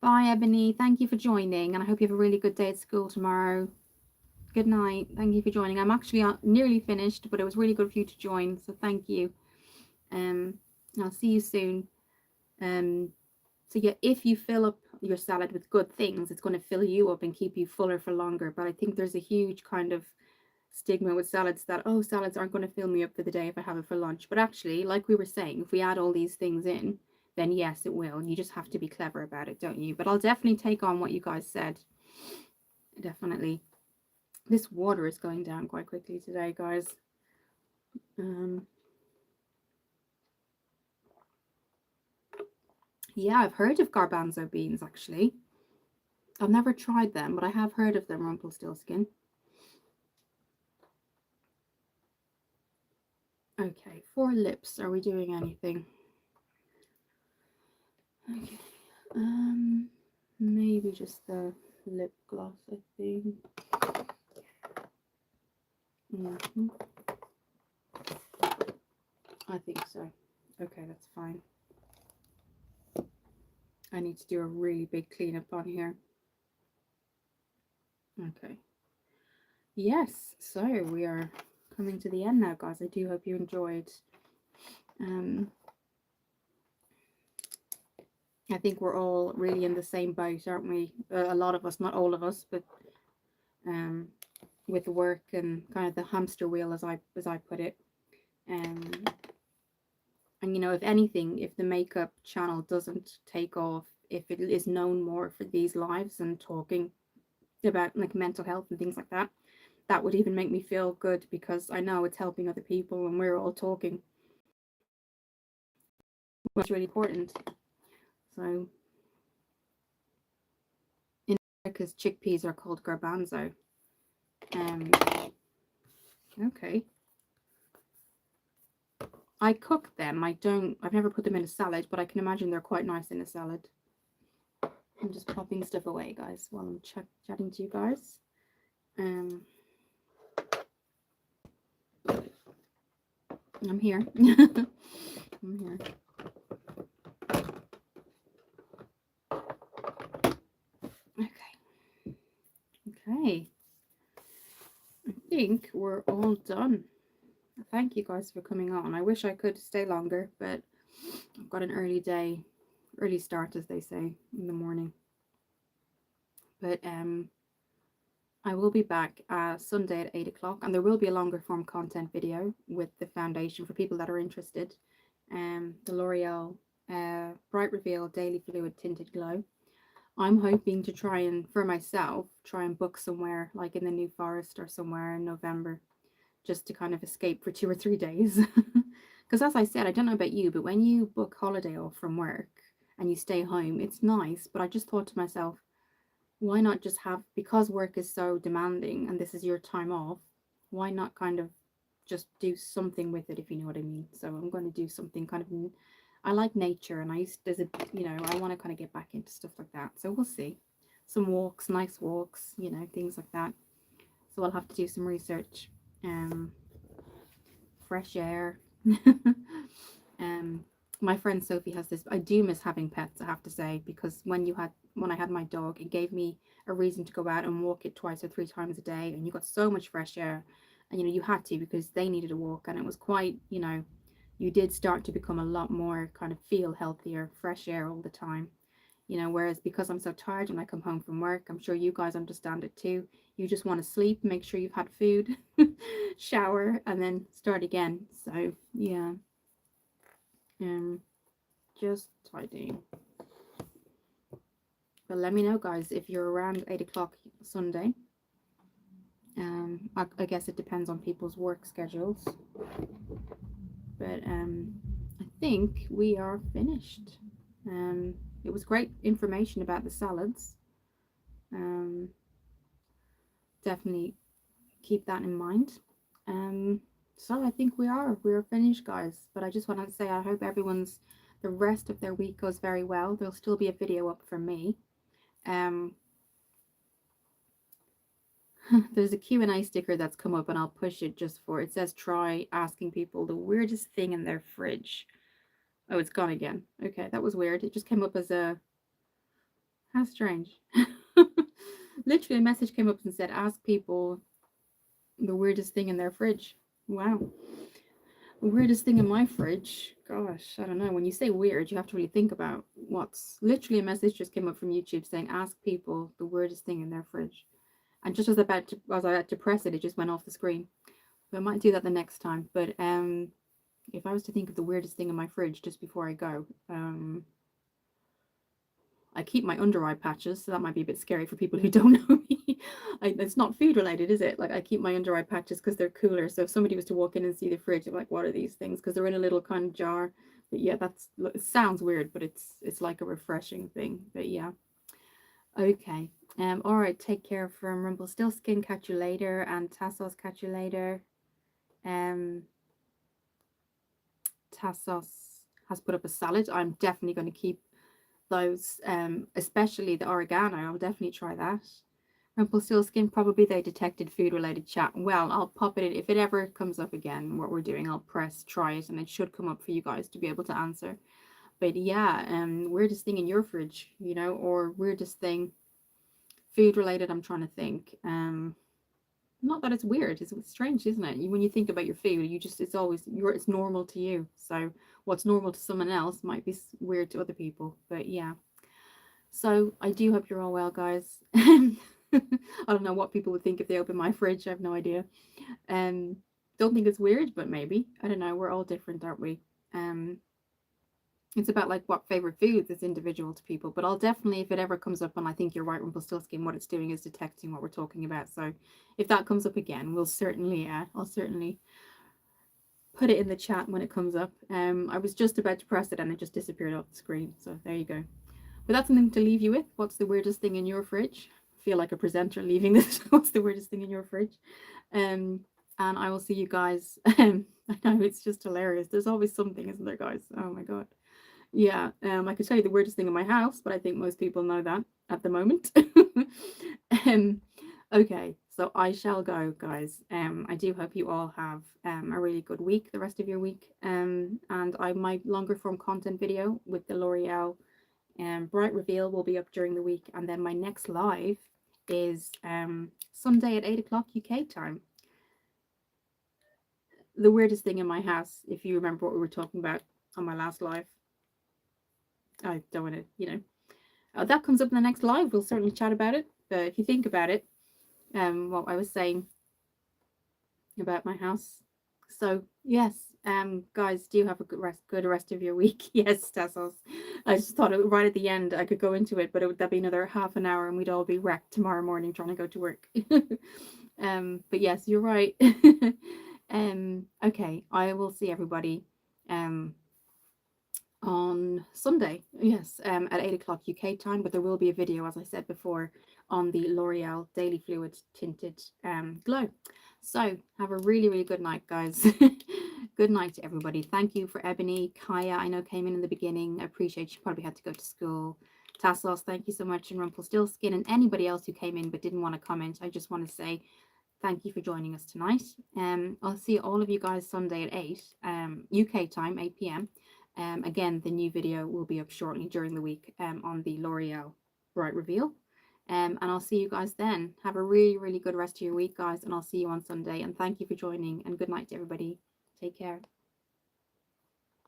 Bye, Ebony. Thank you for joining, and I hope you have a really good day at school tomorrow. Good night. Thank you for joining. I'm actually nearly finished, but it was really good for you to join, so thank you. I'll see you soon. So yeah, if you fill up your salad with good things, it's going to fill you up and keep you fuller for longer. But I think there's a huge kind of stigma with salads that, oh, salads aren't going to fill me up for the day if I have it for lunch. But actually, like we were saying, if we add all these things in, then yes, it will. And you just have to be clever about it, don't you? But I'll definitely take on what you guys said. Definitely. This water is going down quite quickly today, guys. Yeah, I've heard of garbanzo beans actually. I've never tried them, but I have heard of them, Rumpelstiltskin. Okay, for lips, are we doing anything? Okay. Maybe just the lip gloss, I think. I think so. Okay, that's fine. I need to do a really big cleanup on here. Okay. Yes, so we are coming to the end now, guys. I do hope you enjoyed. I think we're all really in the same boat, aren't we? A lot of us, not all of us, but um, with work and kind of the hamster wheel, as I put it. Um, and you know, if anything, if the makeup channel doesn't take off, if it is known more for these lives and talking about like mental health and things like that, that would even make me feel good because I know it's helping other people and we're all talking. It's really important. So in America's chickpeas are called garbanzo. Okay. I cook them. I've never put them in a salad, but I can imagine they're quite nice in a salad. I'm just popping stuff away, guys, while I'm chatting to you guys. I'm here. I'm here. Okay. Okay. I think we're all done. Thank you guys for coming on. I wish I could stay longer, but I've got an early day, early start, as they say, in the morning. But I will be back Sunday at 8 o'clock, and there will be a longer form content video with the foundation for people that are interested. The L'Oreal Bright Reveal Daily Fluid Tinted Glow. I'm hoping to try and, for myself, try and book somewhere like in the New Forest or somewhere in November, just to kind of escape for 2 or 3 days. Because as I said, I don't know about you, but when you book holiday off from work and you stay home, it's nice. But I just thought to myself, why not just have, because work is so demanding and this is your time off, why not kind of just do something with it, if you know what I mean? So I'm going to do something kind of, I like nature, and I used to, I want to kind of get back into stuff like that. So we'll see. Some walks, nice walks, things like that. So I'll have to do some research. Fresh air. My friend Sophie has this. I do miss having pets, I have to say, because when I had my dog, it gave me a reason to go out and walk it 2 or 3 times a day, and you got so much fresh air, and you had to, because they needed a walk, and it was quite, you did start to become a lot more kind of feel healthier, fresh air all the time. Whereas because I'm so tired when I come home from work, I'm sure you guys understand it too. You just want to sleep, make sure you've had food, shower, and then start again. So yeah, just tidying. But let me know, guys, if you're around 8 o'clock Sunday. I guess it depends on people's work schedules. But I think we are finished. It was great information about the salads. Definitely keep that in mind. So I think we're finished, guys. But I just want to say I hope the rest of their week goes very well. There'll still be a video up for me. There's a Q&A sticker that's come up, and I'll push it it says try asking people the weirdest thing in their fridge. Oh, it's gone again. Okay, that was weird. It just came up as how strange. Literally a message came up and said ask people the weirdest thing in their fridge. Wow. The weirdest thing in my fridge, gosh, I don't know. When you say weird, you have to really think about what's. Literally a message just came up from YouTube saying ask people the weirdest thing in their fridge. And just as I had to press it, it just went off the screen. So I might do that the next time. But if I was to think of the weirdest thing in my fridge just before I go, I keep my under eye patches, so that might be a bit scary for people who don't know me. It's not food related, is it? Like, I keep my under eye patches because they're cooler. So if somebody was to walk in and see the fridge, I'm like, what are these things? Because they're in a little kind of jar. But yeah, that's it sounds weird, but it's like a refreshing thing. But yeah. Okay. All right, take care from Rumpelstiltskin, catch you later, and Tassos, catch you later. Um Tassos has put up a salad. I'm definitely going to keep those, especially the oregano. I'll definitely try that. Rumpelstiltskin, probably they detected food related chat. Well, I'll pop it in. If it ever comes up again, what we're doing, I'll press try it and it should come up for you guys to be able to answer. But yeah, weirdest thing in your fridge, or weirdest thing food related, I'm trying to think. Not that it's weird, it's strange, isn't it? When you think about your food, it's always it's normal to you. So what's normal to someone else might be weird to other people. But yeah. So I do hope you're all well, guys. I don't know what people would think if they open my fridge. I have no idea. Um, don't think it's weird, but maybe. I don't know. We're all different, aren't we? Um, it's about like what favorite foods is individual to people. But I'll definitely, if it ever comes up, and I think you're right, Rumpelstiltskin, what it's doing is detecting what we're talking about. So if that comes up again, I'll certainly put it in the chat when it comes up. I was just about to press it and it just disappeared off the screen. So there you go. But that's something to leave you with. What's the weirdest thing in your fridge? I feel like a presenter leaving this. What's the weirdest thing in your fridge? And I will see you guys. I know it's just hilarious. There's always something, isn't there, guys? Oh my god. Yeah. I could tell you the weirdest thing in my house, but I think most people know that at the moment. um, okay, so I shall go, guys. I do hope you all have a really good week, the rest of your week. And my longer form content video with the L'Oreal bright reveal will be up during the week, and then my next live is Sunday at 8 o'clock UK time. The weirdest thing in my house, if you remember what we were talking about on my last live. I don't want to, that comes up in the next live. We'll certainly chat about it. But if you think about it, what I was saying about my house. So yes, guys, do have a good rest of your week. Yes, Tassos. I just thought right at the end I could go into it, but that'd be another half an hour, and we'd all be wrecked tomorrow morning trying to go to work. But yes, you're right. Okay, I will see everybody. On Sunday, yes, at 8 o'clock UK time, but there will be a video, as I said before, on the L'Oreal Daily Fluid Tinted Glow. So have a really, really good night, guys. Good night to everybody. Thank you for Ebony. Kaya, I know, came in the beginning. I appreciate you probably had to go to school. Tassos, thank you so much. And Rumpelstiltskin, and anybody else who came in but didn't want to comment, I just want to say thank you for joining us tonight. I'll see all of you guys Sunday at 8 UK time, 8 p.m. Again, the new video will be up shortly during the week on the L'Oreal Bright Reveal. And I'll see you guys then. Have a really, really good rest of your week, guys. And I'll see you on Sunday. And thank you for joining. And good night to everybody. Take care.